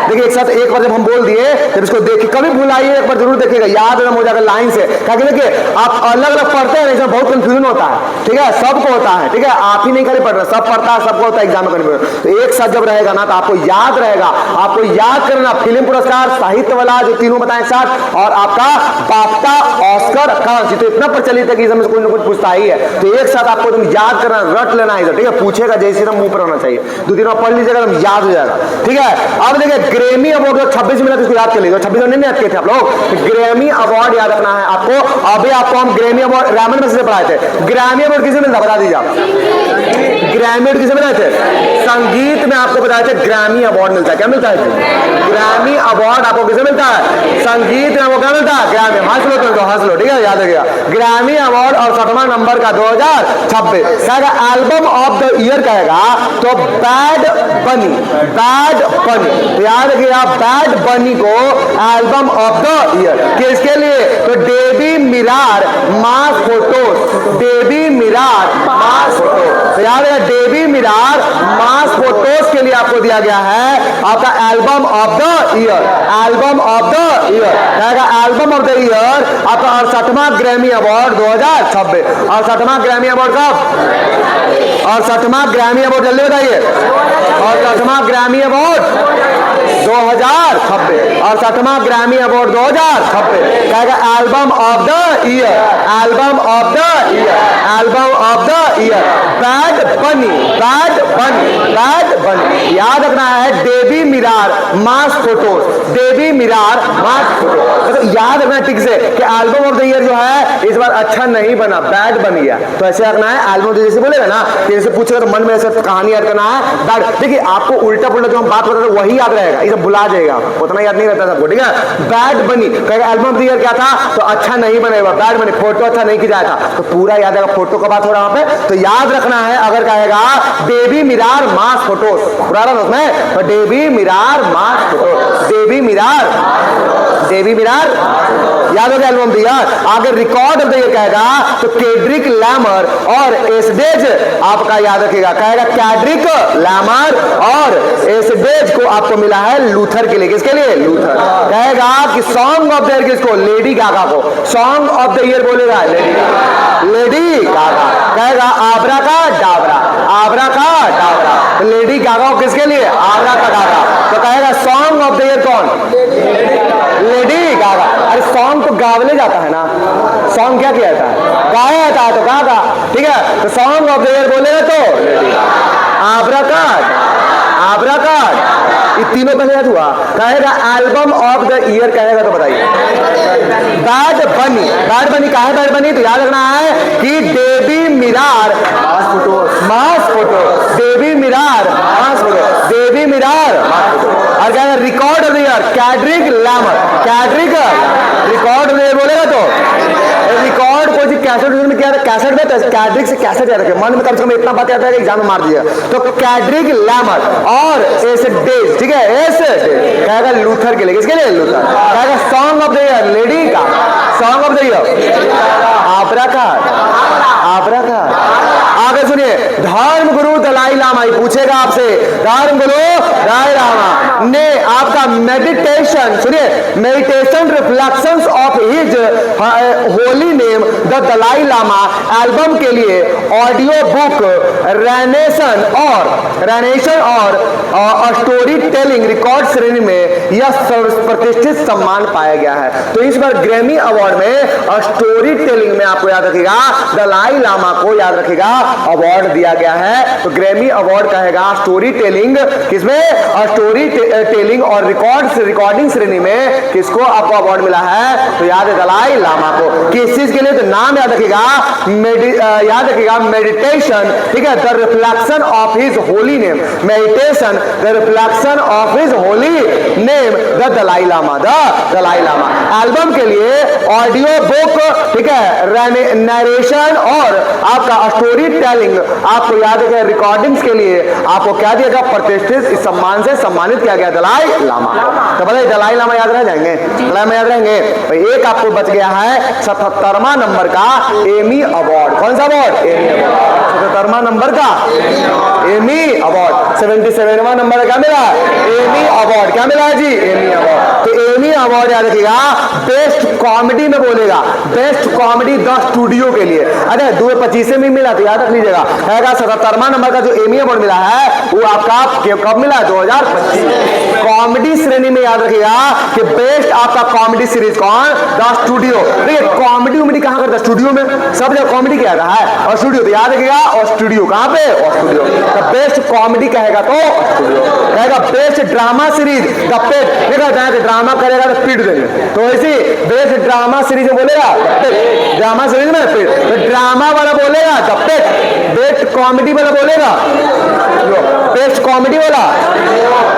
S1: देखिए एक साथ एक बार जब हम बोल दिए, जब इसको देखिए कभी भुलाइए, एक बार जरूर देखिएगा, याद एकदम हो जाएगा लाइन से, ताकि देखिए आप अलग अलग पढ़ते हैं, इसमें बहुत कंफ्यूजन होता है, ठीक है, सबको होता है, ठीक है, आप ही नहीं खाली पढ़ रहे, सब पढ़ता है, सबको होता है एग्जाम में कंफ्यूजन। तो एक साथ जब रहेगा ना तो आपको याद रहेगा, आपको याद करना फिल्म पुरस्कार, साहित्य वाला जो तीनों बताए साथ, और आपका बाफ्टा, ऑस्कर, कांस, तो इतना प्रचलित है कि इसमें कुछ ना कुछ पूछता ही है। तो एक साथ आपको तुम याद करना, रट लेना है, ठीक है, पूछेगा जैसे ना मुंह पर होना चाहिए, 2-3 बार पढ़ लीजिएगा तो याद हो जाएगा, ठीक है। अब देखिए ग्रैमी अवार्ड 26 मिला, इसको याद कर लीजिए, 26 नहीं याद किए थे आप लोग, ग्रैमी अवार्ड याद रखना है आपको। अभी आपको हम ग्रैमी अवार्ड रामन में से पढ़ाए थे, ग्रैमी अवार्ड किसे मिलता बता दीजिए आप, ग्रैमी अवार्ड किसे मिलते थे, संगीत में आपको बताया था ग्रैमी अवार्ड मिलता है, क्या मिलता है, ग्रैमी अवार्ड आपको किसे मिलता है, संगीत में आपको क्या मिलता है, ग्रैमी, हंस लो तो हंस लो, ठीक है, याद रखिएगा ग्रैमी अवार्ड। और 60वां नंबर का 2026 कहेगा एल्बम ऑफ द ईयर कहेगा तो बैड बनी, बैड बनी, तो याद रखिएगा बैड बनी को एल्बम ऑफ द ईयर, किसके लिए, तो डेबी मिरार मास फोटोज, डेबी मिरार मास फोटोज, तो याद है डेबी मिरार मास फोटोज के लिए आपको दिया गया है आपका album of the year, album of the year कहेगा एल्बम ऑफ द ईयर आपका। 68वां ग्रैमी अवार्ड 2026, 68वां ग्रैमी अवार्ड कब, 68वां ग्रैमी अवार्ड जल्दी बताइए, 68वां ग्रैमी अवार्ड 2026। और 6वां ग्रैमी अवार्ड 2026 कहेगा album of the year, album of the year, album of the year bad बनी, bad बनी, bad बनी। याद रखना है डेबी मिरार मास photos, Debbie Tirar Mas photo, मतलब याद रखना ठीक से कि एल्बम ऑफ द ईयर जो है इस बार अच्छा नहीं बना, बैड बन गया। तो ऐसे रखना है एल्बम जैसे बोलेगा ना कि जैसे पूछेगा तो मन में ऐसे कहानी याद करना है बैड। देखिए आपको उल्टा पुल्टा जो हम बात करते थे वही याद रहेगा, इसे भुला जाएगा, उतना याद नहीं रहता सबको, ठीक है। बैड बनी कहेगा एल्बम ऑफ द ईयर क्या था, तो अच्छा नहीं बनेगा, बैड बनी फोटो अच्छा नहीं खिंचाया था, तो पूरा याद आएगा, फोटो का बात हो रहा है वहां पे। तो याद रखना है अगर कहेगा डेबी मिरार मास फोटोज, पुराना उसमें तो Debi Tirar Mas Fotos, Debi Tirar, Debi Tirar याद हो गया एल्बम दिया। आगे रिकॉर्ड ऑफ द ईयर कहेगा तो केड्रिक लैमर और एसडेज आपका याद रखिएगा, कहेगा कैड्रिक लैमर और एसडेज को आपको मिला है लूथर के लिए, किसके लिए, लूथर। कहेगा कि सॉन्ग ऑफ द ईयर किसको, लेडी गागा को, सॉन्ग ऑफ द ईयर बोलेगा लेडी गागा। कहेगा आबरा का डाबरा, आबरा का डाबरा, लेडी गागा को किसके लिए, आबरा का डाबरा। तो कहेगा सॉन्ग ऑफ द ईयर कौन, लेडी गागा। अरे सॉन्ग तो गावले जाता है ना, सॉन्ग क्या किया जाता है, गाया जाता है, तो गागा, ठीक है। तो सॉन्ग ऑफ द ईयर बोलेगा तो आबरा कार्ड, आबरा कार्ड, ये तीनों पहले याद हुआ। कहेगा एल्बम ऑफ द ईयर कहेगा तो बताइए बैड बनी, बैड बनी कहा है, बैड बनी तो याद रखना है कि Debi Tirar Mas Fotos, Mas Fotos, Debi Tirar Mas Fotos, Debi Tirar Mas Fotos. और क्या record of the year Kendrick Lamar, Kendrick record of the year बोलेगा तो रिकॉर्ड को जी कैसेट में क्या कैसेट में, तो कैड्रिक से कैसेट याद रखे, मन में कम से कम इतना बात याद है कि एग्जाम में मार दिया। तो कैड्रिक लैमर और एसडेज, ठीक है, एसडेज कहेगा लूथर के लिए, किसके लिए, लूथर। कहेगा song of the year Lady का, song of the year Abracadabra, Abracadabra. आगे सुनिए धर्म गुरु दलाई लामा पूछेगा आपसे, धर्म गुरु दलाई लामा ने आपका मेडिटेशन, सुनिए meditation reflections of his holy name the Dalai Lama album के लिए ऑडियो बुक रेनेशन और स्टोरी टेलिंग रिकॉर्ड श्रेणी में यह प्रतिष्ठित सम्मान पाया गया है। तो इस बार ग्रैमी अवार्ड में स्टोरी टेलिंग में आपको याद रखिएगा दलाई लामा को याद रखिएगा अवार्ड दिया गया है। तो ग्रैमी अवार्ड कहेगा स्टोरी टेलिंग, किसमें, स्टोरी टेलिंग और रिकॉर्डिंग श्रेणी में किसको आपको अवार्ड मिला है, तो याद है दलाई लामा को। किस चीज के लिए, तो नाम याद रखिएगा, याद रखिएगा मेडिटेशन, ठीक है, the reflection of his holy name, meditation the reflection of his holy name the Dalai Lama, the Dalai Lama. Album के लिए ऑडियो बुक, ठीक है, नरेशन और आपका स्टोरी टेलिंग आपको याद है, रिकॉर्डिंग्स के लिए आपको क्या दिया गया, प्रतिष्ठित इस सम्मान से सम्मानित किया गया दलाई लामा। तो बताइए दलाई लामा याद रह जाएंगे, दलाई लामा याद रहेंगे। तो एक आपको बच गया है 77वां नंबर का एमी अवार्ड, कौन सा अवार्ड, एमी अवार्ड, 77वां नंबर का एमी अवार्ड। 77वां नंबर क्या मिला, एमी अवार्ड, क्या मिला है जी, एमी अवार्ड। तो एमी अवार्ड याद रखिएगा बेस्ट कॉमेडी में बोलेगा, बेस्ट कॉमेडी द स्टूडियो के लिए। अरे 225 में मिला तो याद रख लीजिएगा। 77वां नंबर का जो एमी अवार्ड मिला है वो आपका कब मिला, 2025 कॉमेडी श्रेणी में। याद रखिएगा कि बेस्ट आपका कॉमेडी सीरीज कौन, द स्टूडियो। देखिए कॉमेडी उमेडी कहां करता है, स्टूडियो में, सब जगह कॉमेडी क्या रहा है, और स्टूडियो, तो याद रखिएगा और स्टूडियो कहां पे, और स्टूडियो। तो बेस्ट कॉमेडी कहेगा तो स्टूडियो कहेगा। Best drama series the pet, देखा जाए ड्रामा करेगा तो पीट देंगे, तो ऐसी बेस्ट ड्रामा सीरीज में बोलेगा ड्रामा सीरीज में पेट, तो ड्रामा वाला बोलेगा द पेट, बेस्ट कॉमेडी वाला बोलेगा, बेस्ट कॉमेडी वाला,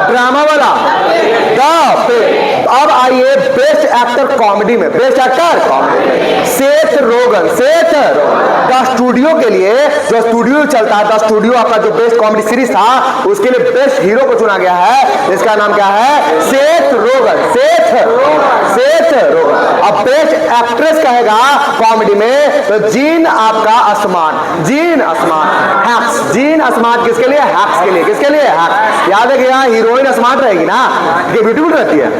S1: ड्रामा वाला द पेट। अब आइए बेस्ट एक्टर कॉमेडी में, बेस्ट एक्टर कॉमेडी में सेथ रोगन, सेथ द स्टूडियो के लिए, जो स्टूडियो चलता है द स्टूडियो आपका जो बेस्ट कॉमेडी सीरीज था उसके लिए बेस्ट हीरो को चुना गया है, इसका नाम क्या है, सेथ रोगन, सेथ रोगन। अब बेस्ट एक्ट्रेस कहेगा कॉमेडी में तो जीन आपका आसमान, जीन आसमान, हैक्स, जीन स्मार्ट किसके लिए? हैक्स के लिए। किसके लिए? हैक्स। याद है कि यहाँ हीरोइन स्मार्ट रहेगी ना, ये ब्यूटीफुल रहती है,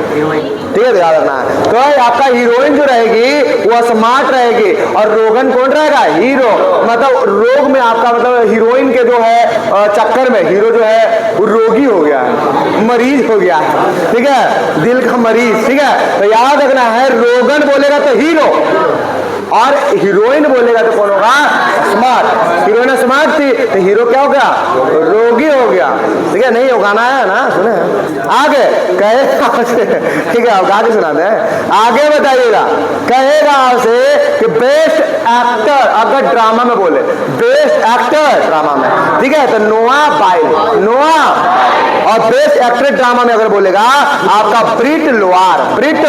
S1: ठीक है, तो याद रखना है। तो आपका हीरोइन जो रहेगी वो स्मार्ट रहेगी, और रोगन कौन रहेगा? हीरो। मतलब रोग में आपका मतलब हीरोइन के जो है चक्कर में हीरो जो है वो रोगी हो गया है, मरीज हो गया है, ठीक है, दिल का मरीज, ठीक है। तो याद रखना है, रोगन बोलेगा तो हीरो, और हीरोइन बोलेगा तो कौन होगा? स्मार्ट। हीरोइन स्मार्ट थी तो हीरो क्या हो गया? रोगी हो गया, ठीक है। नहीं हो गाना है ना, सुने आगे कहे, ठीक है, आगे सुना दे, आगे बताइएगा। कहेगा आपसे कि बेस्ट एक्टर अगर ड्रामा में बोले, बेस्ट एक्टर ड्रामा में, ठीक है, तो नोआ बाइल, नोआ। और बेस्ट एक्टर ड्रामा में अगर बोलेगा आपका ब्रिट लोवार, ब्रिट।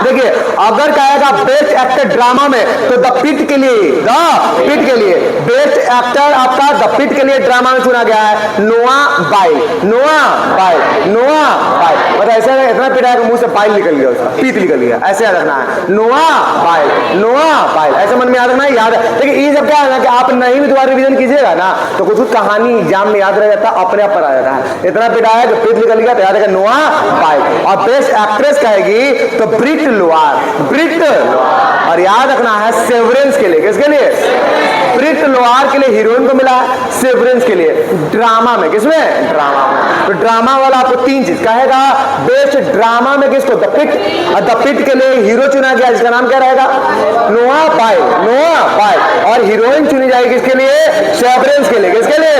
S1: देखिए अगर कहेगा बेस्ट एक्टर ड्रामा में तो द पिट के लिए, द पिट के लिए बेस्ट एक्टर आपका द पिट के लिए ड्रामा में चुना गया है नोआ बाइल, नोआ बाइल, नोआ बाइल। मतलब ऐसे इतना पिटाया कि मुंह से बाइल निकल गया, उसका पीत निकल गया, ऐसे याद रखना है, नोआ बाइल, नोआ बाइल, ऐसे मन में याद रखना है। याद है, लेकिन ये सब क्या है ना कि आप नहीं भी दोबारा रिवीजन कीजिएगा ना तो कुछ कुछ कहानी एग्जाम में याद रह जाता है, अपने आप पर आ जाता है। इतना पिटाया कि पीत निकल गया तो याद है नोआ बाइल। और बेस्ट एक्ट्रेस कहेगी तो ब्रिट लोवार, ब्रिट। और याद रखना है सेवरेंस के लिए, किसके लिए? ब्रिट लोवार के लिए हीरोइन को मिला है, सेवरेंस के लिए ड्रामा में, किसमें? ड्रामा में। तो ड्रामा वाला आपको तीन चीज कहेगा, बेस्ट ड्रामा में किसको? The pit. और द पिट के लिए हीरो चुना गया जिसका नाम क्या रहेगा? नोआ बाइल, नोआ बाइल। और हीरोइन चुनी जाएगी किसके लिए? सेवरेंस के लिए, किसके लिए?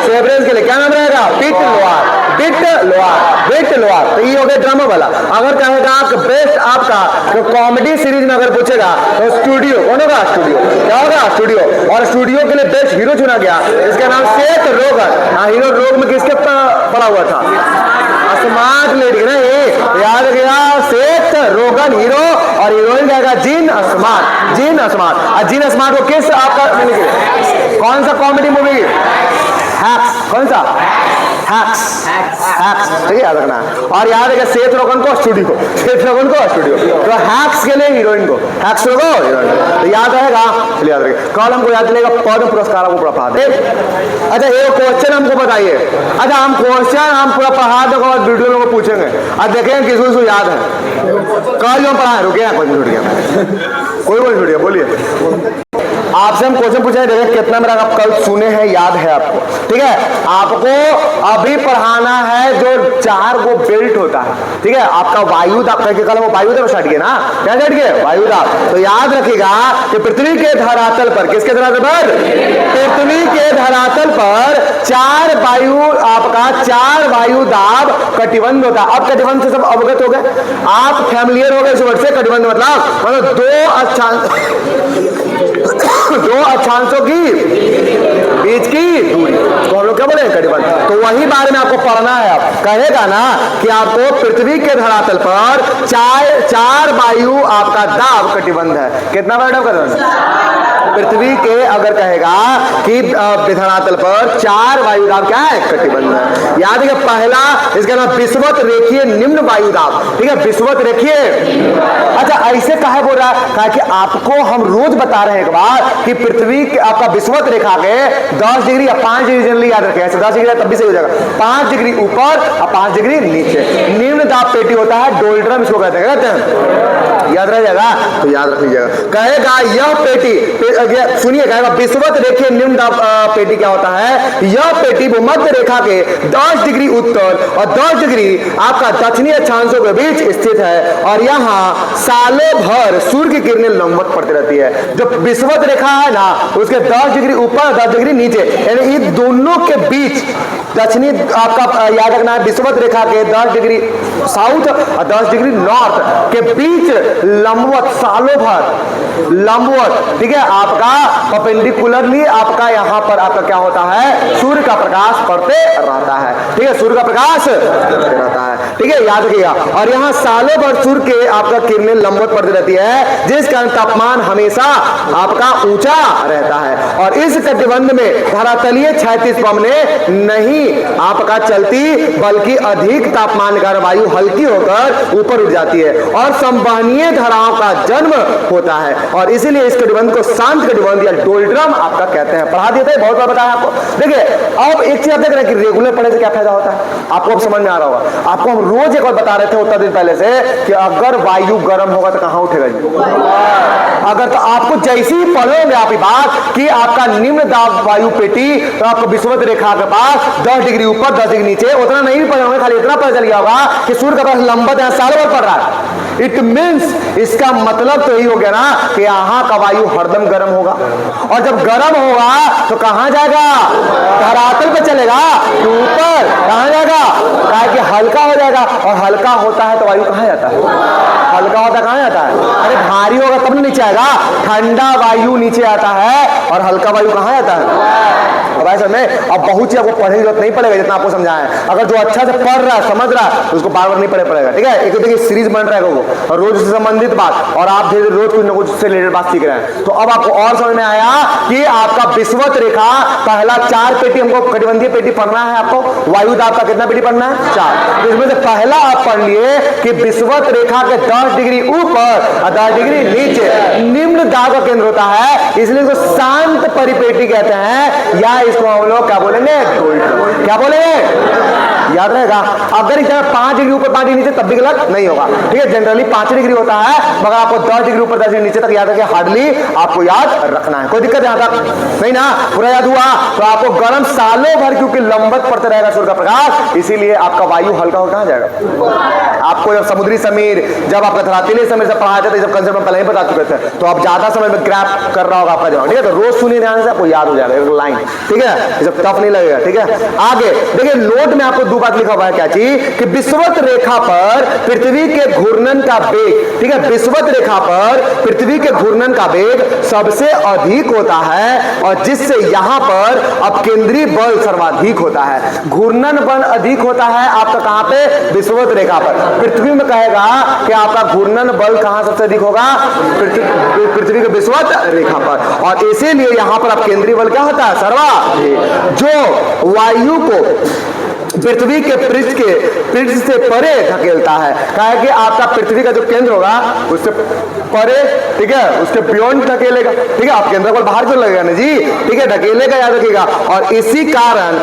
S1: सेवरेंस के लिए क्या नाम रहेगा? पिट लोवार, पिट लोवार, पिट लोवार। तो ये हो गया ड्रामा वाला। अगर कहेगा बेस्ट आपका तो कॉमेडी सीरीज में अगर पूछेगा तो स्टूडियो, कौन होगा? स्टूडियो। क्या होगा? स्टूडियो। और स्टूडियो के लिए बेस्ट हीरो चुना गया, इसका नाम सेथ रोगन। हाँ, हीरो रोग में किसके पड़ा हुआ था? स्मार्ट लेडी ना, ये याद गया, सेथ रोगन हीरो। और हीरोइन कहेगा जीन स्मार्ट, जीन स्मार्ट। और जीन स्मार्ट को किस आपका कौन सा कॉमेडी मूवी? हैक्स। कौन सा? हैक्स, हैक्स, ठीक है, याद रखना। और याद है सेथ रोगन को स्टूडियो, सेथ रोगन को स्टूडियो। तो हैक्स के लिए हीरोइन को, हैक्स को हीरोइन। तो याद रहेगा, चलिए याद रखिए। कल हमको याद चलेगा पद्म पुरस्कार को पूरा पढ़ा दे। अच्छा एक क्वेश्चन हमको बताइए, अच्छा हम क्वेश्चन हम पूरा पढ़ा दो और वीडियो में पूछेंगे और देखेंगे किसको किसको याद है। कल जो हम पढ़ाए रुके हैं, कोई छूट गया, कोई छूट गया, बोलिए। आपसे हम क्वेश्चन पूछे, देखें कितना मेरा आप कल सुने हैं, याद है आपको, ठीक है। आपको अभी पढ़ाना है जो 4 गो बेल्ट होता है, ठीक है। आपका वायुदाब करके कल वो वायुदाब स्टार्ट किया ना, क्या स्टार्ट किया? वायुदाब। तो याद रखिएगा कि पृथ्वी के धरातल पर, किसके धरातल पर? पृथ्वी के धरातल पर 4 वायु आपका 4 वायुदाब कटिबंध होता है। अब कटिबंध से सब अवगत हो गए, आप फैमिलियर हो गए इस वर्ड से। कटिबंध मतलब दो अक्षांशों की बीच की दूरी, तो हम लोग क्या बोले? कटिबंध। तो वही बारे में आपको पढ़ना है। आप कहेगा ना कि आपको पृथ्वी के धरातल पर 4 वायु आपका दाब कटिबंध है। कितना वायु कटिबंध? पृथ्वी के अगर कहेगा कि धरातल पर 4 वायुदाब क्या है? कटिबंध है। याद है पहला इसका नाम विषुवत रेखीय निम्न वायुदाब, ठीक है, विषुवत रेखीय। अच्छा ऐसे काहे बोल रहा है? कहा कि आपको हम रोज बता रहे हैं एक बार कि पृथ्वी के आपका विषुवत रेखा के 10 डिग्री या 5 डिग्री जनरली याद रखें, ऐसे 10 डिग्री तब भी सही हो जाएगा, 5 डिग्री ऊपर और 5 डिग्री नीचे निम्न दाब पेटी होता है, डोल्ड्रम इसको कहते हैं, याद रह जाएगा। तो याद रख लीजिएगा। कहेगा यह पेटी, सुनिए, कहेगा विषुवत रेखीय निम्न दाब पेटी क्या होता है? यह पेटी भूमध्य रेखा के 10 डिग्री उत्तर और 10 डिग्री आपका दक्षिणी अक्षांशों के बीच स्थित है, और यहाँ सालों भर सूर्य की किरणें लंबवत पड़ती रहती है। जो विषुवत रेखा है ना उसके 10 डिग्री ऊपर 10 डिग्री नीचे, यानी इन दोनों के बीच दक्षिणी आपका याद रखना है, विषुवत रेखा के 10 डिग्री साउथ और 10 डिग्री नॉर्थ के बीच लंबवत, सालों भर लंबवत, ठीक है, आपका परपेंडिकुलरली आपका यहाँ पर आपका क्या होता है? सूर्य का प्रकाश पड़ते रहता है, ठीक है, सूर्य का प्रकाश रहता है, ठीक है, याद रखिएगा। और यहाँ सालों भर सूर्य के आपका किरणें लंबवत पड़ती रहती है, जिस कारण तापमान हमेशा आपका ऊंचा रहता है। और इस कटिबंध में धरातलीय क्षैतिज पवन नहीं आपका चलती, बल्कि अधिक तापमानकर वायु हल्की होकर ऊपर उठ जाती है और संवहनीय धाराओं का जन्म होता है, और इसीलिए इस कटिबंध को शांत कटिबंध या डोल्ड्रम आपका कहते हैं। पढ़ा दिया था, बहुत बार बताया आपको। देखिए अब एक चीज आप देख रहे हैं कि रेगुलर पढ़ने से क्या फायदा होता है, आपको अब समझ में आ रहा होगा। आपको हम रोज एक बार बता रहे थे उतना दिन पहले से कि अगर वायु गर्म होगा तो कहां उठेगा जी? अगर तो आपको जैसे ही पढ़ोगे आप बात कि आपका निम्न दाब वायु पेटी तो आपको विषुवत रेखा के पास 10 डिग्री ऊपर 10 डिग्री नीचे, उतना नहीं पढ़े होंगे, खाली इतना पता चल गया होगा कि सूर्य का पास लंबत यहां सालों भर पड़ रहा है। इट मीन्स इसका मतलब तो यही हो गया ना कि यहां का वायु हरदम गर्म होगा, और जब गर्म होगा तो कहां जाएगा? धरातल पे चलेगा कि ऊपर? कहां जाएगा? कहा कि हल्का हो जाएगा, और हल्का होता है तो वायु कहां जाता है? हल्का होता है कहां जाता है? अरे भारी होगा तब ना नीचे आएगा। ठंडा वायु नीचे आता है और हल्का वायु कहां जाता है? अब ऐसा में अब बहुत चीज आपको पढ़ने की जरूरत नहीं पड़ेगा, जितना आपको समझाया है। अगर जो अच्छा से पढ़ रहा है, समझ रहा है, तो उसको बार बार नहीं पढ़े पड़ेगा, ठीक है। एक देखिए सीरीज बन रहा है वो, और रोज से संबंधित बात, और आप धीरे रोज कुछ न कुछ से रिलेटेड बात सीख रहे हैं। तो अब आपको और समझ में आया कि आपका विषुवत रेखा पहला 4 पेटी हमको कटिबंधीय पेटी पढ़ना है। आपको वायु दाब का कितना पेटी पढ़ना है? 4। इसमें से पहला आप पढ़ लिए कि विषुवत रेखा के 10 डिग्री ऊपर और 10 डिग्री नीचे निम्न दाब का केंद्र होता है, इसलिए इसको शांत परिपेटी कहते हैं, या इसको हम लोग क्या बोलेंगे? क्या बोलेंगे? याद रहेगा। अगर इस जगह 5 डिग्री ऊपर 5 डिग्री नीचे तब भी गलत नहीं होगा, ठीक है। जनरली 5 डिग्री होता है, मगर आपको 10 डिग्री ऊपर 10 डिग्री नीचे तक याद रखिए, हार्डली आपको याद रखना है। कोई दिक्कत यहाँ तक नहीं ना? पूरा याद हुआ? तो आपको गर्म सालों भर क्योंकि लंबत पड़ते रहेगा सूर्य का प्रकाश, इसीलिए आपका वायु हल्का हो कहां जाएगा? आपको जब समुद्री समीर, जब आपका धरातलीय समीर से पढ़ाया था, जब कंसेप्ट में पहले ही बता चुके थे, तो आप ज्यादा समय में ग्रैप कर रहा होगा आपका जवाब, ठीक है। तो रोज सुनिए ध्यान से, आपको याद हो जाएगा एक लाइन, ठीक है। ये सब टफ नहीं लगेगा, ठीक है। आगे देखिए नोट में आपको 2 बात लिखा हुआ है, क्या चीज? कि विषुवत रेखा पर पृथ्वी के घूर्णन का वेग, ठीक है, विषुवत रेखा पर पृथ्वी के घूर्णन का वेग सबसे अधिक होता है, और जिससे यहां पर अपकेंद्री बल सर्वाधिक होता है। घूर्णन बल अधिक होता है आपका कहां पे? विषुवत रेखा पर। पृथ्वी में कहेगा कि आपका घूर्णन बल कहां सबसे अधिक होगा? पृथ्वी के विषुवत रेखा पर, और इसीलिए यहां पर अपकेंद्री बल क्या होता है? सर्वाधिक, जो वायु को पृथ्वी के पृष्ठ से परे धकेलता है। कहा है कि आपका पृथ्वी का जो केंद्र होगा उससे परे, ठीक है, उसके बियॉन्ड धकेलेगा, ठीक है। आप केंद्र को बाहर क्यों लगेगा ना जी, ठीक है, धकेलेगा, याद रखिएगा। और इसी कारण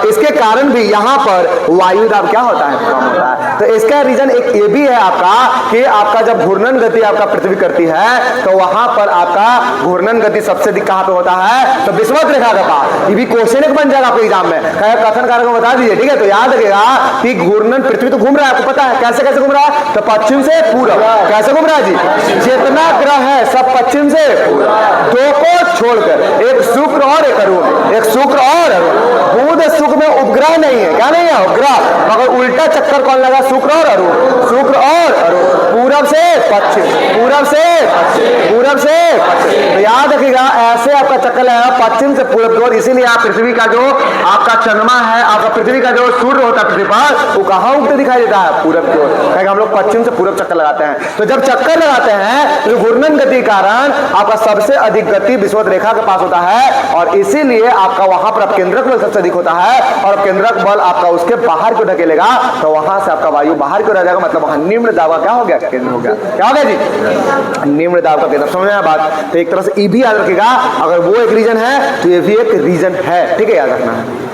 S1: इसके कारण भी यहाँ पर वायु दाब क्या होता है? कम होता है। तो इसका रीजन एक ये भी है आपका कि आपका जब घूर्णन गति आपका पृथ्वी करती है तो वहां पर आपका घूर्णन गति सबसे अधिक कहां पे होता है? तो विषुवत रेखा के पास। ये भी क्वेश्चन बन जाएगा आपके एग्जाम में, कथन कारक को बता दीजिए, ठीक है। तो याद रखिएगा कि घूर्णन पृथ्वी तो घूम रहा है, आपको पता है कैसे कैसे घूम रहा है? तो पश्चिम से पूरब। कैसे घूम रहा है जी? जितना ग्रह है सब पश्चिम से पूरब, 2 को छोड़कर, एक शुक्र और एक अरुण, एक शुक्र और अरुण। बुध शुक्र में उपग्रह नहीं है, क्या नहीं है? उपग्रह, मगर उल्टा चक्कर कौन लगा? शुक्र और अरुण, शुक्र और अरुण, पूरब से पश्चिम, पूरब से पश्चिम, पूरब से पश्चिम। तो याद रखिएगा ऐसे आपका चक्कर लगा पश्चिम से पूरब की ओर, इसीलिए आप पृथ्वी का जो आपका चंद्रमा है, आपका पृथ्वी का जो सूर्य होता है पृथ्वी पर, वो कहां उगते दिखाई देता है? पूरब की ओर। हम लोग पश्चिम से पूरब चक्कर लगाते हैं। तो जब चक्कर लगाते हैं तो घूर्णन गति के कारण आपका सबसे अधिक गति विषुवत रेखा के पास होता है, और इसीलिए आपका वहां पर केंद्रक बल सबसे अधिक होता है, और केंद्रक बल आपका उसके बाहर को ढकेलेगा, तो वहां से आपका वायु बाहर को रह जाएगा, मतलब वहां निम्न दाब का क्या हो गया? केंद्र हो गया। क्या हो गया जी? निम्न दाब का केंद्र। समझ में आया बात? तो एक तरह से ये भी याद रखिएगा, अगर वो एक रीजन है तो ये भी एक रीजन है, ठीक है, याद रखना है।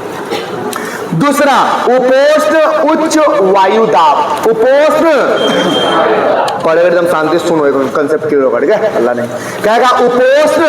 S1: दूसरा, उपोष्ण उच्च वायु दाब। उपोष्ण पढ़े एकदम शांति सुनो, एक कंसेप्ट क्लियर होगा, ठीक है। अल्लाह ने कहेगा उपोष्ण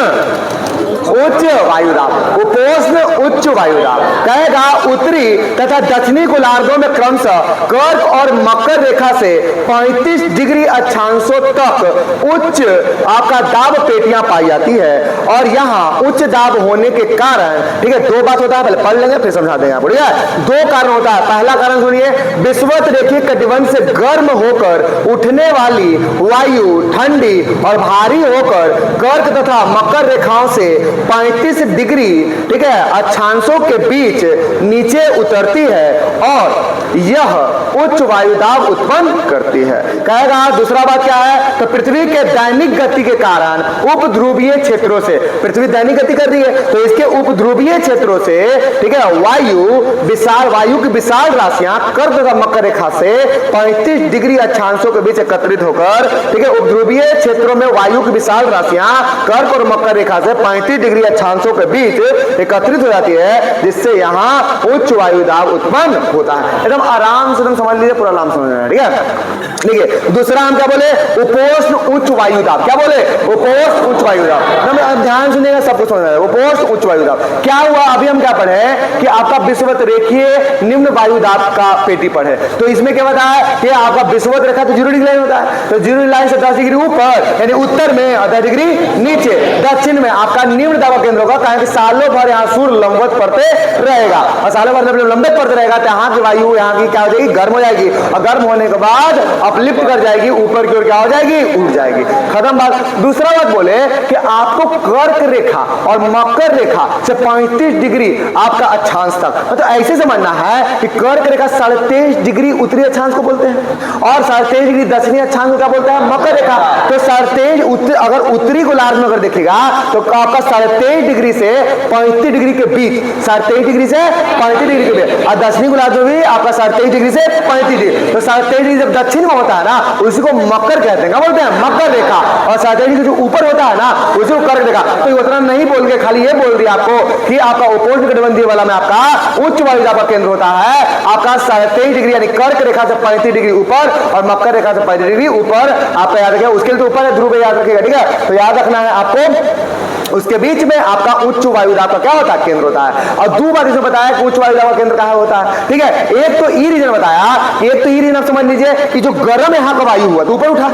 S1: उच्च वायु दाब, उपोष्ण उच्च वायु दाब। कहेगा उत्तरी तथा दक्षिणी गोलार्धों में क्रमशः कर्क और मकर रेखा से 35 डिग्री अक्षांशों तक उच्च आपका दाब पेटियां पाई जाती है, और यहाँ उच्च दाब होने के कारण, ठीक है, 2 बात होता है, पहले पढ़ लेंगे फिर समझा देंगे, ठीक है। 2 कारण होता है। पहला कारण सुनिए, विषुवत रेखीय कटिबंध से गर्म होकर उठने वाली वायु ठंडी और भारी होकर कर्क तथा मकर रेखाओं से 35 डिग्री, ठीक है, अक्षांशों के बीच नीचे उतरती है और यह उच्च वायुदाब उत्पन्न करती है। कहेगा दूसरा बात क्या है, तो पृथ्वी के दैनिक गति के कारण उपध्रुवीय क्षेत्रों से, पृथ्वी दैनिक गति कर रही है तो इसके उपध्रुवीय क्षेत्रों से, ठीक है, वायु की विशाल राशियां कर्क तथा मकर रेखा से 35 डिग्री अक्षांशों के बीच एकत्रित होकर, ठीक है, उपध्रुवीय क्षेत्रों में वायु की विशाल राशियां कर्क और मकर रेखा से 35 डिग्री अक्षांशों के बीच एकत्रित हो जाती है, जिससे यहां उच्च वायुदाब उत्पन्न होता है। एकदम आराम से तुम समझ लीजिए, पूरा नाम समझ में, ठीक है। देखिए दूसरा हम क्या बोले, उपोष्ण उच्च वायुदाब। क्या बोले, उपोष्ण उच्च वायुदाब। ध्यान सुनिएगा, सब कुछ समझ में आएगा। उपोष्ण उच्च वायुदाब क्या हुआ, अभी हम क्या पढ़े कि आपका विषुवत रेखीय निम्न वायुदाब का पेटी पढ़े, तो इसमें क्या बताया कि आपका विषुवत रेखा तो 0 डिग्री लाइन होता है, तो 0 लाइन से 10 डिग्री ऊपर यानी उत्तर में और 10 डिग्री नीचे दक्षिण में आपका निम्न दाब केंद्र होगा। कहें कि सालों भर यहाँ सूर्य लंबवत पड़ते रहेगा और सालों भर जब लंबवत पड़ते रहेगा तो यहाँ की वायु यहाँ की क्या हो जाएगी, गर्म हो जाएगी और गर्म होने के बाद अपलिफ्ट कर जाएगी ऊपर की ओर, क्या हो जाएगी, उठ जाएगी। खत्म बात। दूसरा बात बोले कि आपको कर्क रेखा और मकर रेखा से 35 डिग्री आपका अक्षांश तक, तो ऐसे समझना है कि कर्क रेखा 23.5 डिग्री उत्तरी अक्षांश को बोलते हैं और 23.5 डिग्री दक्षिणी अक्षांश को क्या बोलते हैं, मकर रेखा। तो 23.5 अगर उत्तरी गोलार्ध में अगर देखेगा तो आपका 23.5 डिग्री से 35 डिग्री के बीच, 23.5 डिग्री से 35 डिग्री के बीच, और दक्षिणी गोलार्ध में भी आपका 23.5 डिग्री से 35 डिग्री। तो 23.5 डिग्री जब दक्षिण में होता है ना उसी को मकर कहते हैं। क्या बोलते हैं, मकर रेखा। और 23.5 डिग्री जो ऊपर होता है ना उसी को कर्क रेखा। तो उतना नहीं बोल के खाली ये बोल दिया आपको कि आपका उपोष्ण कटिबंधीय वाला में आपका उच्च वायुदाब का केंद्र होता है आपका 23.5 डिग्री यानी कर्क रेखा से 35 डिग्री ऊपर और मकर रेखा से 35 डिग्री ऊपर। आपका याद रखिएगा, उसके लिए तो ऊपर है, ध्रुव याद रखिएगा, ठीक है। तो याद रखना है आपको, उसके बीच में आपका उच्च वायुदाब का क्या होता है, केंद्र होता है। और दो बार इसमें बताया कि उच्च वायुदाब का केंद्र कहाँ होता है, ठीक है। एक तो ई रीजन बताया, एक तो ई रीजन आप समझ लीजिए कि जो गर्म यहाँ का वायु हुआ तो ऊपर उठा,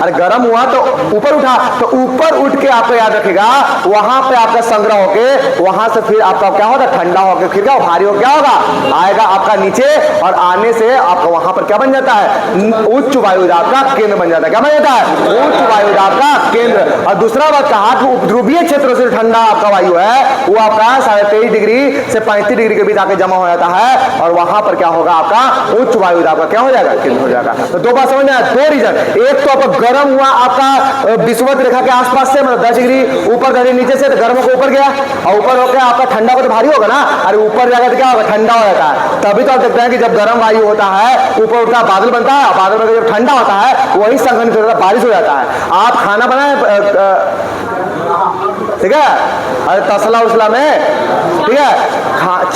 S1: अरे गर्म हुआ तो ऊपर उठा, तो ऊपर उठ के आपको याद रखेगा वहां पे आपका संग्रह होके वहां से फिर आपका क्या होगा, ठंडा होकर फिर क्या भारी हो क्या होगा, आएगा आपका नीचे और आने से आपका वहां पर क्या बन जाता है, उच्च वायुदाब का केंद्र बन जाता है। क्या बन जाता है, उच्च वायुदाब का केंद्र। और दूसरा बात कहा कि उपध्रुवीय क्षेत्रों से ठंडा आपका वायु है वो आपका 23.5 डिग्री से 35 डिग्री के बीच आके जमा हो जाता है और वहां पर क्या होगा, आपका उच्च वायुदाब का क्या हो जाएगा, केंद्र हो जाएगा। तो दो बात समझना है, दो रीजन। एक तो आपका गर्म हुआ आपका विषुवत रेखा के आसपास से, मतलब 10 डिग्री ऊपर 10 डिग्री नीचे से, तो गर्म होकर ऊपर गया और ऊपर होकर आपका ठंडा को तो भारी होगा ना, अरे ऊपर जाएगा तो क्या होगा, ठंडा हो जाता है। तभी तो आप देखते हैं कि जब गर्म वायु होता है ऊपर उठता बादल बनता है, बादल बनकर जब ठंडा होता है वही संघनित हो जाता है, बारिश हो जाता है। आप खाना बनाए ठीक है, अरे तसला उसला में, ठीक है,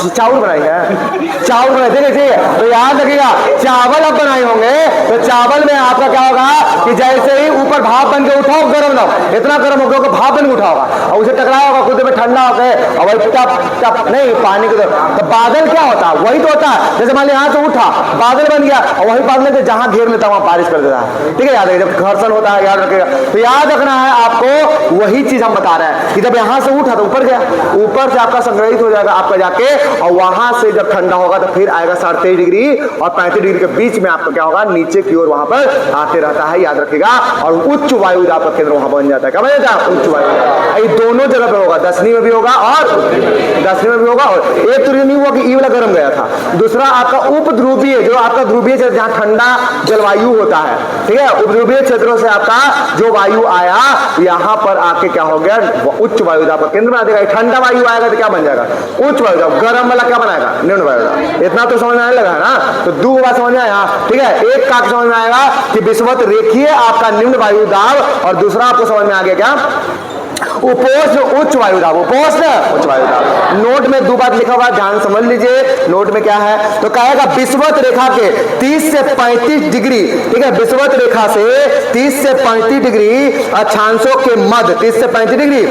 S1: चावल बनाई है, चावल बनाए देखिए, तो याद रखिएगा चावल आप बनाए होंगे तो चावल में आपका क्या होगा कि जैसे ही ऊपर भाप बन के उठाओ, गर्म ना हो, इतना गर्म हो गया भाप बन के उठा होगा और उसे टकराया होगा, खुद में ठंडा हो गए और वही टप टप नहीं पानी के तो बादल क्या होता है, वही तो होता है। जैसे मान लिया यहाँ से उठा बादल बन गया और वही बादल से जहां घेर लेता वहां बारिश कर देता है, ठीक है। याद रखिए जब घर्षण होता है, याद रखिएगा। तो याद रखना है आपको, वही चीज हम बता रहे हैं कि जब यहाँ से उठा तो ऊपर गया, ऊपर से आपका संग्रहित हो जाएगा आपका जाके और वहां से जब ठंडा होगा तो फिर आएगा 23.5 डिग्री और 35 डिग्री के बीच में आपका क्या होगा, नीचे की ओर वहां पर आते रहता है, याद रखिएगा। और उच्च वायुदाब का केंद्र वहां बन जाता है। क्या बन जाता है, उच्च वायुदाब। ये दोनों जगह पे होगा, दक्षिणी में भी होगा और दक्षिणी में भी होगा। और एक तो नहीं हुआ कि ई वाला गर्म गया था, दूसरा आपका उपध्रुवीय, जो आपका ध्रुवीय क्षेत्र जहां ठंडा जलवायु होता है, ठीक है, उपध्रुवीय क्षेत्रों से आपका जो वायु आया यहाँ पर आके क्या हो गया, उच्च वायुदाब का केंद्र बना देगा। ठंडा वायु आएगा तो क्या बन जाएगा, उच्च वायुदाब। गर्म वाला क्या बनाएगा, निम्न वायुदाब। इतना तो समझ में आने लगा है ना। तो दो बात समझ में आया, ठीक है। एक का समझ में आएगा कि विषुवत रेखीय आपका निम्न वायुदाब और दूसरा आपको समझ में आ गया क्या, उपोष्ण उच्च वायुदाब, उपोष्ण उच्च वायुदाब। नोट में दो बात लिखा हुआ, ध्यान समझ लीजिए। नोट में क्या है, तो कहेगा विषुवत रेखा के 30 से 35 डिग्री, ठीक है, विषुवत रेखा से 30 से 35 डिग्री अक्षांशों के मध्य, 30 से 35 डिग्री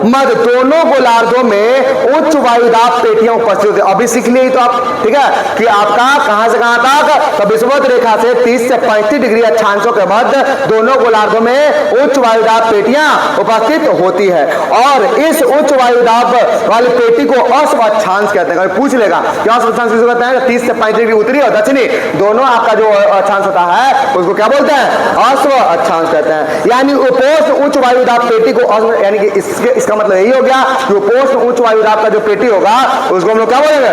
S1: मध्य दोनों गोलार्धों में उच्च वायुदाब पेटियां उपस्थित होती है। अभी सीख लिए तो आप, ठीक है, कि आपका कहां से कहां तक, तो विषुवत रेखा से 30 से 35 डिग्री अक्षांशों के मध्य दोनों गोलार्धों में उच्च वायुदाब पेटियां उपस्थित होती है। और इस उच्च वायुदाब वाली पेटी को अस्व अक्षांश कहते हैं। पूछ लेगा क्या अस्व अक्षांश किसको कहते हैं, 30 से 35 डिग्री उत्तरी और दक्षिणी दोनों आपका जो अक्षांश होता है उसको क्या बोलते हैं, अस्व अक्षांश कहते हैं। यानी उपोष्ण उच्च वायुदाब पेटी को अस्व, यानी कि इस इसका मतलब यही हो गया कि उपोष्ण उच्च वायुदाब का जो पेटी होगा उसको हम लोग क्या बोलेंगे?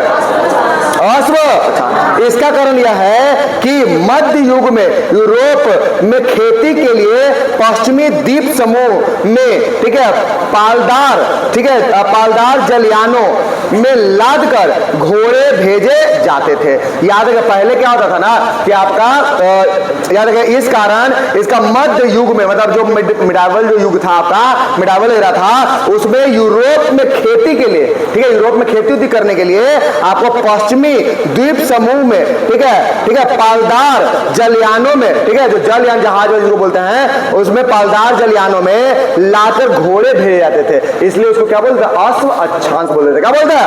S1: अश्व। इसका कारण यह है कि मध्य युग में यूरोप में खेती के लिए पश्चिमी द्वीप समूह में, ठीक है, पालदार, ठीक है, पालदार जलयानों में लाद कर घोड़े भेजे जाते थे। याद है पहले क्या होता था ना कि आपका याद है इस कारण इसका मध्य युग में, मतलब जो मिडावल जो युग था आपका, मिडावल एरा था, उसमें यूरोप में खेती के लिए, ठीक है, यूरोप में खेती करने के लिए आपको पश्चिमी द्वीप समूह में, ठीक है, पालदार जलयानों में, ठीक है, जो जलयान जहाज जिसको बोलते हैं, उसमें पालदार जलयानों में लाकर घोड़े भेजे जाते थे। इसलिए उसको क्या बोलते हैं? अश्व अक्षांश बोलते थे। क्या बोलते हैं?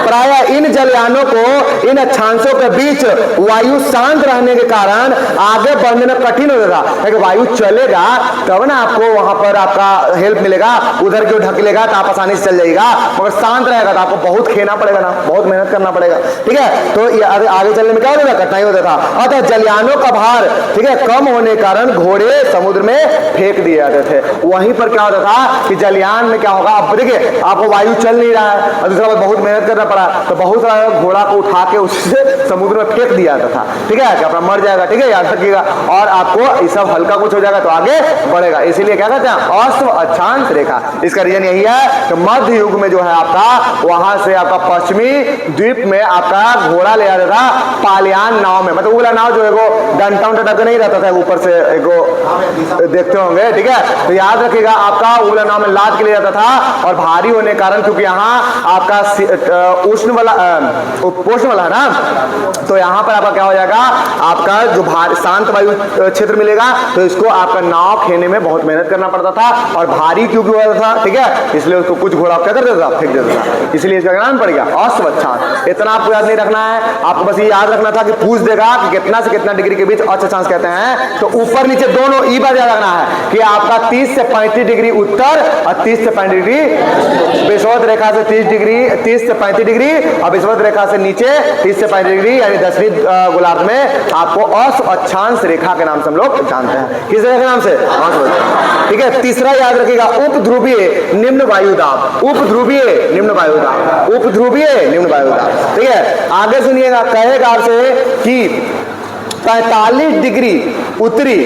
S1: प्रायः इन जलयानों को इन अक्षांशों के बीच वायु शांत रहने के कारण आगे बढ़ने में कठिन होता था, क्योंकि वायु चलेगा तब ना आपको वहां पर आपका हेल्प मिलेगा, उधर क्यों ढकेलेगा तो आप आसानी से चल जाएगा, मगर शांत रहेगा तो आपको बहुत खेना पड़ेगा ना, बहुत मेहनत करना पड़ेगा, ठीक है। तो आगे चलने में क्या होता था? कठिनाई होता था। अतः जलयानों का भार, ठीक है, कम होने के कारण घोड़े समुद्र में फेंक दिए जाते थे। वहीं पर क्या होता था कि जलयान में क्या होगा, अब देखिए आपको वायु चल नहीं रहा है और दूसरा बात बहुत मेहनत करना पड़ा, तो बहुत सारा घोड़ा को उठा के उससे समुद्र में फेंक दिया जाता था, ठीक है, कि अपना मर जाएगा, ठीक है, याद रखिएगा, और आपको ये सब हल्का कुछ हो जाएगा तो आगे बढ़ेगा। इसीलिए क्या कहते हैं? अश्व अक्षांश रेखा। इसका रीजन यही है कि मध्य युग में जो है आपका, वहां से आपका पश्चिमी द्वीप में आपका घोड़ा ले जाता था पालियान नाव में, मतलब उगला नाव जो है वो डंटा उंटा नहीं रहता था, ऊपर से एगो देखते होंगे, ठीक है। तो याद रखिएगा आपका उगला नाव में लाद के ले जाता था, और भारी होने के कारण, क्योंकि यहाँ आपका उष्ण वाला उपोष्ण वाला है ना, तो यहाँ पर आपका क्या हो जाएगा, आपका जो शांत वायु क्षेत्र मिलेगा, तो इसको आपका नाव खेने में बहुत मेहनत करना पड़ता था, और भारी क्योंकि हुआ था, ठीक है, इसलिए उसको कुछ घोड़ा क्या कर देता था? फेंक देता था। इसलिए इसका नाम पड़ गया अश्व अक्षांश। इतना आपको याद नहीं रखना है, आपको बस ये याद रखना था कि पूछ देगा कि कितना से कितना डिग्री के बीच अश्व अक्षांश कहते हैं, तो ऊपर नीचे दोनों ई बात याद रखना है कि आपका 30 से 35 डिग्री उत्तर और 30 से 35 डिग्री विषुवत रेखा से 30 से 35 डिग्री, और विषुवत रेखा से नीचे 30 से 35 डिग्री, यानी दक्षिणी गोलार्ध में आपको अश्व अक्षांश रेखा के नाम से हम लोग जानते हैं। किस रेखा के नाम से? ठीक है। तीसरा याद रखिएगा, उपध्रुवीय निम्न वायुदाब, उपध्रुवीय निम्न वायुदाब, उपध्रुवीय निम्न वायुदाब, ठीक है। आगे सुनिएगा, कहेगा आपसे कि 45 डिग्री उत्तरी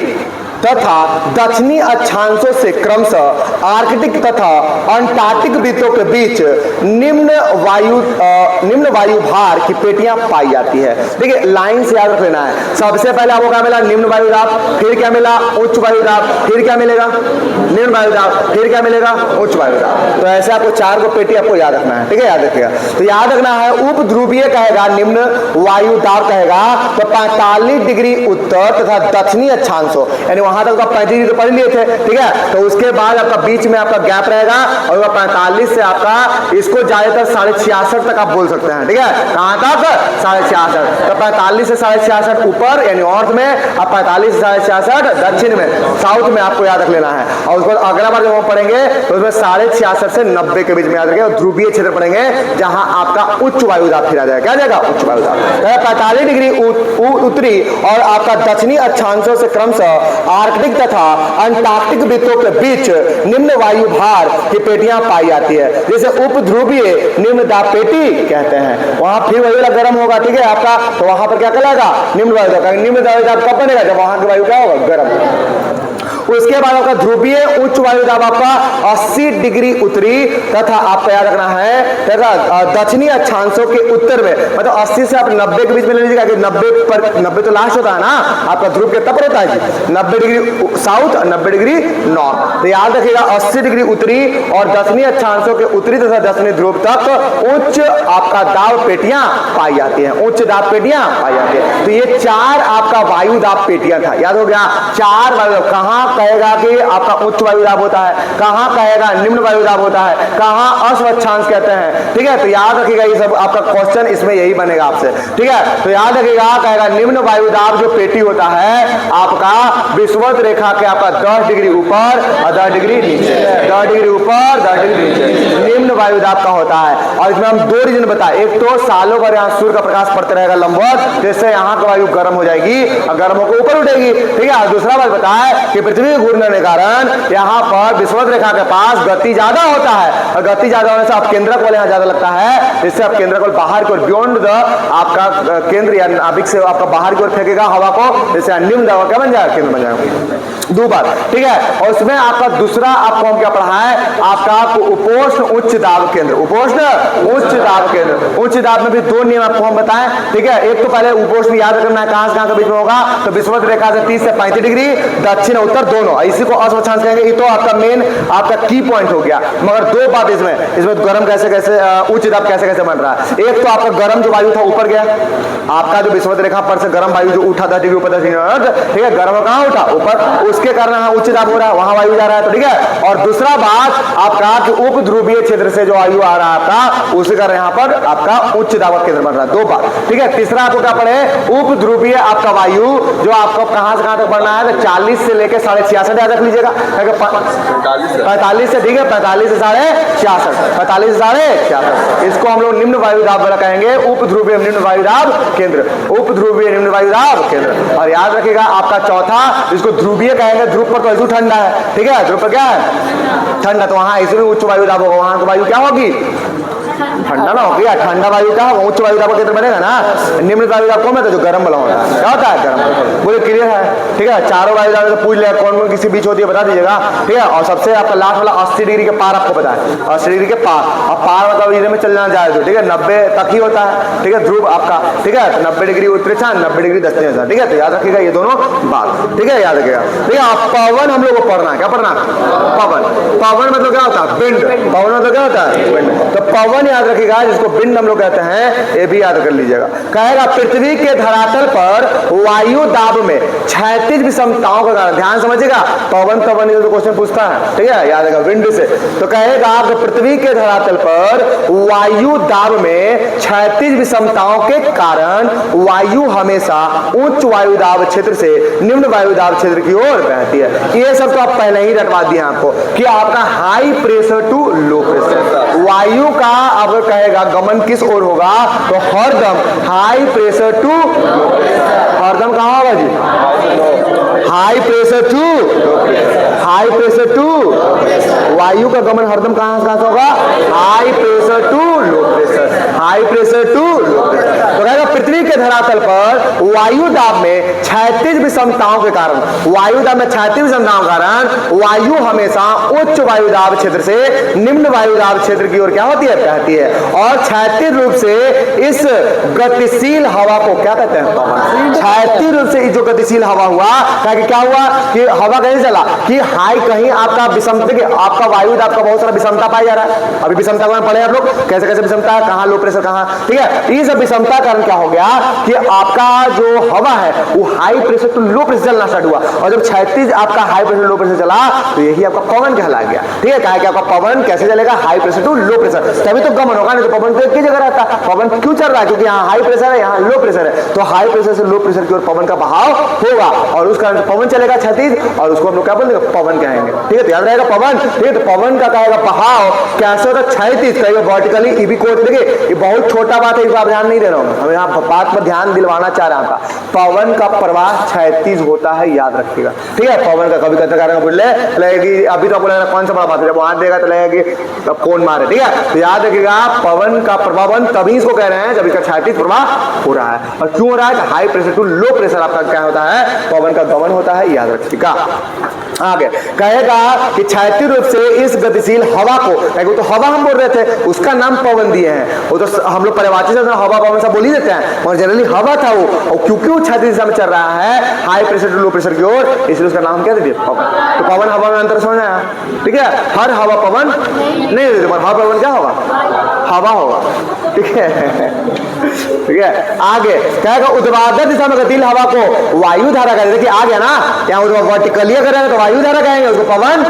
S1: तथा दक्षिणी अक्षांशों से क्रमशः आर्कटिक तथा अंटार्कटिक वृत्तों के बीच निम्न वायु भार की पेटियां पाई जाती है। देखिए लाइन से याद रख लेना है। सबसे पहले आपको क्या मिला? निम्न वायुदाब, फिर क्या मिला? उच्च वायुदाब, फिर क्या मिलेगा? निम्न वायुदाब, फिर क्या मिलेगा? उच्च वायुदाब। तो ऐसे आपको 4 को पेटी आपको याद रखना है, ठीक है, याद रखिएगा। तो याद रखना है, उप ध्रुवीय कहेगा, निम्न वायुदाब कहेगा तो 45 डिग्री उत्तर तथा दक्षिणी अक्षांशों, यानी वहां तक 35 डिग्री तो पढ़ लिए थे, ठीक है। तो उसके बाद आपका बीच में आपका गैप रहेगा और 45 से आपका इसको ज्यादातर 66.5 तक आप बोल सकते हैं, ठीक है। कहां तक? 66.5। तो 45 से 66.5 ऊपर यानी नॉर्थ में, अब 45 से 66.5 दक्षिण में, साउथ में आपको याद रख लेना है। और उसको अगला बार जब हम पढ़ेंगे तो उसमें 66.5 से 90 के बीच में याद रखेंगे। ध्रुवीय क्षेत्र पढ़ेंगे जहां आपका उच्च वायुदाब फिर आ जाएगा। क्या जाएगा? उच्च वायुदाब। 45 डिग्री उत्तरी और आपका दक्षिणी अक्षांशों से क्रमशः आर्कटिक तथा अंटार्कटिक वृत्तों के बीच निम्न वायु भार की पेटियां पाई जाती है, जैसे उपध्रुवीय निम्न दाब पेटी कहते हैं। वहां फिर वही वाला गर्म होगा, ठीक है आपका, तो वहां पर क्या कहलाएगा? निम्न वायुदाब। निम्न वायुदाब कब बनेगा? जब वहां की वायु क्या होगा? गर्म। उसके बाद आपका ध्रुवीय उच्च वायुदाब आपका 80 डिग्री उत्तरी तथा आपको याद रखना है तथा दक्षिणी अक्षांशों के उत्तर में, मतलब 80 से आप 90 के बीच में ले लीजिएगा कि 90 तो लास्ट होता है ना आपका ध्रुव के तब होता है जी, 90 डिग्री साउथ और 90 डिग्री नॉर्थ। तो याद रखिएगा 80 डिग्री उत्तरी और दक्षिणी अक्षांशों के उत्तरी तथा दक्षिणी ध्रुव तक उच्च आपका दाब पेटियां पाई जाती हैं, उच्च दाब पेटियां पाई जाती है। तो ये 4 आपका वायु दाब पेटियां था, याद हो गया। 4 वायु, कहां कहेगा कि आपका उच्च वायुदाब होता है, कहां कहेगा निम्न वायुदाब होता है, कहां अश्व अक्षांश कहते हैं, ठीक है। तो याद रखिएगा ये सब आपका क्वेश्चन इसमें यही बनेगा आपसे, ठीक है। तो याद रखिएगा, कहेगा निम्न वायुदाब जो पेटी होता है आपका विषुवत रेखा के आपका 10 डिग्री ऊपर और 10 डिग्री नीचे, 10 डिग्री ऊपर 10 डिग्री नीचे निम्न वायुदाब का होता है। और इसमें हम दो रीजन बताए, एक तो सालों भर यहाँ सूर्य का प्रकाश पड़ते रहेगा लंबवत, जिससे यहाँ की वायु गर्म हो जाएगी और गर्म होकर ऊपर उठेगी, ठीक है। और दूसरा बात बताया कि पृथ्वी के घूमने के कारण यहाँ पर विषुवत रेखा के पास गति ज्यादा होता है, और गति ज्यादा होने से आप केंद्रक बल यहाँ ज्यादा लगता है, जिससे आप केंद्रक बल बाहर की ओर बियॉन्ड द आपका केंद्र या नाभिक से आपका बाहर की ओर फेंकेगा हवा को, जिससे निम्न दबाव क्या बन जाएगा, केंद्र बन जाएगा। दो बात, ठीक है। और उसमें आपका दूसरा आपको हम क्या पढ़ा है, आपका उपोष्ण उच्च दाब केंद्र, उपोष्ण उच्च दाब केंद्र। उच्च दाब में भी दो नियम आपको हम बताएं, ठीक है। एक तो पहले उपोष्ण याद करना है, कहां से कहां के बीच में होगा, तो विषुवत रेखा से 30 से 35 डिग्री, दक्षिण उत्तर दोनों, इसी को अस्वच्छांश कहेंगे। ये तो आपका मेन आपका की पॉइंट हो गया। मगर दो बात इसमें गर्म कैसे कैसे उच्च दाब कैसे कैसे बन रहा है। एक तो आपका गर्म जो वायु था ऊपर गया, आपका जो विषुवत रेखा पर से गर्म वायु जो उठा 10 डिग्री ऊपर 10 डिग्री, ठीक है, गर्म कहां उठा, ऊपर, उसके कारण उच्च दाब हो रहा है, वहां वायु जा रहा है, तो ठीक है। और दूसरा बात आपका कि उप ध्रुवीय क्षेत्र से जो वायु आ रहा है आपका, उसी कारण यहाँ पर आपका उच्च दाब केंद्र बन रहा है। दो बात, ठीक है। तीसरा आपको क्या पड़े, उप ध्रुवीय आपका वायु जो आपको कहां से कहां तक बढ़ना है, तो 40 से लेकर 66.5 याद रख लीजिएगा, 45 से, ठीक है, 45 से 66.5, 45 से 66.5, इसको हम लोग निम्न वायु दाब वाला कहेंगे, उप ध्रुवीय निम्न वायु दाब केंद्र, उप ध्रुवीय निम्न वायु दाब केंद्र। और याद रखिएगा आपका चौथा, इसको ध्रुवीय कहेंगे, ध्रुव पर तो ऐसे ठंडा है, ठीक है, ध्रुव पर क्या है, ठंडा, तो वहां इसमें उच्च वायु दाब होगा, वहां की वायु क्या होगी, ठंडा ना हो गया, ठंडा वायु का उच्च वायु दाब केंद्र बनेगा ना। निम्न वायु दाब कौन है, जो गर्म वाला होगा, क्या होता है, गर्म। बोले क्लियर है, ठीक है। चारों वायु दाब पूछ लिया, कौन कौन किसी बीच होती है बता दीजिएगा, ठीक है। और सबसे आपका लास्ट वाला 80 डिग्री के पार आपको पता है, 80 डिग्री के पार, अब पार मतलब इधर में चलना जाए तो, ठीक है, 90 तक ही होता है, ठीक है, ध्रुव आपका, ठीक है, 90 डिग्री उत्तरी स्थान, 90 डिग्री दक्षिण, ठीक है। तो याद रखिएगा ये दोनों बात, ठीक है, याद रखिएगा, ठीक है। पवन हम लोग को पढ़ना है, क्या पढ़ना, पवन। पवन मतलब क्या होता है, विंड, पवन मतलब क्या होता है, विंड। तो पवन याद रखिएगा, जिसको विंड हम लोग कहते हैं, ये भी याद कर लीजिएगा। कहेगा पृथ्वी के धरातल पर वायु दाब में क्षैतिज विषमताओं का कारण, ध्यान समझिएगा, पवन पवन तो क्वेश्चन पूछता है, ठीक है, याद रखिएगा विंड से। तो कहेगा कि पृथ्वी के धरातल पर वायु दाब में क्षैतिज विषमताओं के कारण वायु हमेशा उच्च वायु दाब क्षेत्र से निम्न वायु दाब क्षेत्र की ओर बहती है। ये सब तो आप पहले ही रटवा दिए आपको कि आपका high pressure to low pressure, वायु का अब कहेगा गमन किस ओर होगा, तो हरदम high pressure to low pressure, हरदम कहां होगा जी, high pressure to low pressure, high pressure to, वायु का गमन हरदम कहां से होगा, high pressure to low pressure, high pressure to low pressure. तो कहेगा पृथ्वी के धरातल पर वायु दाब में क्षैतिज विषमताओं के कारण, वायु दाब में क्षैतिज विषमताओं के कारण वायु हमेशा उच्च वायु दाब क्षेत्र से निम्न वायु दाब क्षेत्र की ओर क्या होती है, बहती है। और क्षैतिज रूप से इस गतिशील हवा को क्या कहते हैं, पवन। क्षैतिज रूप से जो गतिशील हवा हुआ, क्या हुआ कि हवा कैसे चला कि हाई कहीं आपका विषमता, आपका वायु दाब का बहुत सारा विषमता पाया जा रहा है। अभी विषमता को पढ़े आप लोग, कैसे कैसे विषमता है, कहां लो प्रेशर कहां, ठीक है। ये सब विषमता कारण क्या हो गया कि आपका जो हवा है वो high pressure to low pressure चलना स्टार्ट हुआ, और जब क्षैतिज आपका हाई प्रेशर लो प्रेशर चला तो यही आपका पवन कहला गया, ठीक है। कहा कि आपका पवन कैसे चलेगा, high pressure to low pressure, तभी तो गमन होगा, नहीं तो पवन तो एक ही जगह रहता है। पवन क्यों चल रहा है, क्योंकि यहाँ हाई प्रेशर है, यहाँ लो प्रेशर है, तो हाई प्रेशर से लो प्रेशर की ओर पवन का बहाव होगा, और उस कारण पवन चलेगा क्षैतिज, और उसको हम लोग क्या बोलेंगे, पवन कहेंगे, ठीक है। तो याद रहेगा पवन, ठीक है। तो पवन का कहेगा बहाव कैसे होता है, क्षैतिज, कहेगा वर्टिकली, ये भी कोड देखिए, ये बहुत छोटा बात है, इसको आप ध्यान नहीं दे रहा हूँ, हम यहाँ बात पर ध्यान दिलवाना चाह रहा था। पवन का प्रवाह क्षैतिज होता है, याद रखिएगा, ठीक है। पवन का कभी कथाकार बोल ले लगेगी, अभी तो आपको लग रहा कौन सा बड़ा बात है, जब हाथ देगा तो लगेगी कौन मारे, ठीक है। तो याद रखिएगा पवन का प्रवाहन तभी इसको कह रहे हैं जब इसका क्षैतिज प्रवाह हो रहा है, और क्यों हो रहा है, high pressure to low pressure आपका क्या होता है, पवन का गमन होता है, याद रखिएगा। आगे कहेगा कि क्षैतिज रूप से इस गतिशील हवा को, तो हवा हम बोल रहे थे, उसका नाम पवन दिए हैं, वो तो हम लोग पर्यायवाची से हवा पवन सब बोल ही देते हैं, और जनरली हवा था वो, और क्योंकि वो क्षैतिज दिशा में चल रहा है high pressure to low pressure की ओर, इसलिए उसका नाम क्या दे दिया, पवन। तो पवन हवा में अंतर समझ आया, ठीक है। हर हवा पवन नहीं देते, हवा पवन क्या होगा, हवा होगा, ठीक है, ठीक है। आगे कहेगा ऊर्ध्वाधर दिशा में गतिशील हवा को वायु धारा कहते हैं, देखिए आ गया ना, यहाँ वर्टिकली अगर है तो वायु धारा कहेंगे, उसको पवन।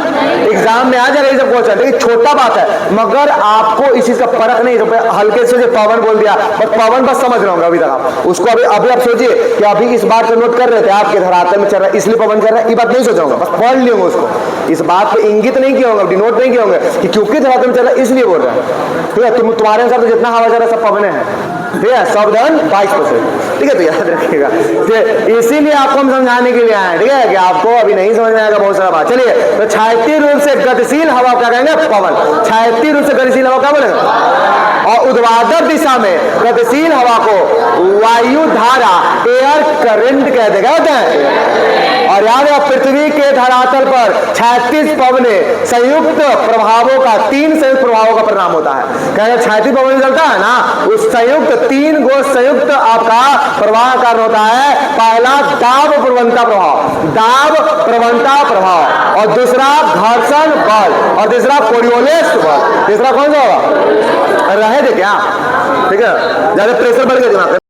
S1: एग्जाम में आ जाएगा ये सब क्वेश्चन, देखिए छोटा बात है, मगर आपको इस चीज का फर्क नहीं, तो हल्के से पवन बोल दिया, बट पवन बस समझ रहे होंगे अभी तक आप उसको। अभी आप सोचिए कि अभी इस बात को नोट कर रहे थे, आपके धरातल में चल रहा है इसलिए पवन चल रहा है, ये बात नहीं सोचा होगा, बस पढ़ लिए होंगे उसको, इस बात पे इंगित नहीं किया होगा, डिनोट नहीं किया होंगे कि क्योंकि धरातल में चल रहा है इसलिए बोल रहा है, ठीक है। तो तुम्हारे अनुसार तो जितना हवा जा रहा है सब पवने हैं, ठीक है, सब धन 22%, ठीक है। तो याद रखिएगा, इसीलिए आपको हम समझाने के लिए आए, ठीक है, कि आपको अभी नहीं समझ में आएगा बहुत सारा बात। चलिए, तो छायतीय रूप से गतिशील हवा क्या कहेंगे? पवन। छायतीय रूप से गतिशील हवा क्या बोलेंगे? और ऊर्ध्वाधर दिशा में गतिशील हवा को वायु धारा, एयर करंट कहते हैं। और याद है, पृथ्वी के धरातल पर 36 पवने संयुक्त प्रभावों का, 3 संयुक्त प्रभावों का परिणाम होता है। कहते छायतीय पवन चलता है ना, उस संयुक्त 3 गो संयुक्त आपका प्रवाह कारण होता है। पहला दाब प्रवणता प्रभाव, दाब प्रवणता प्रभाव, और दूसरा घर्षण बल, और तीसरा कोरियोलिस बल। तीसरा कौन सा होगा? रहे थे क्या? ठीक है, ज्यादा प्रेशर बढ़ गया दिमाग में।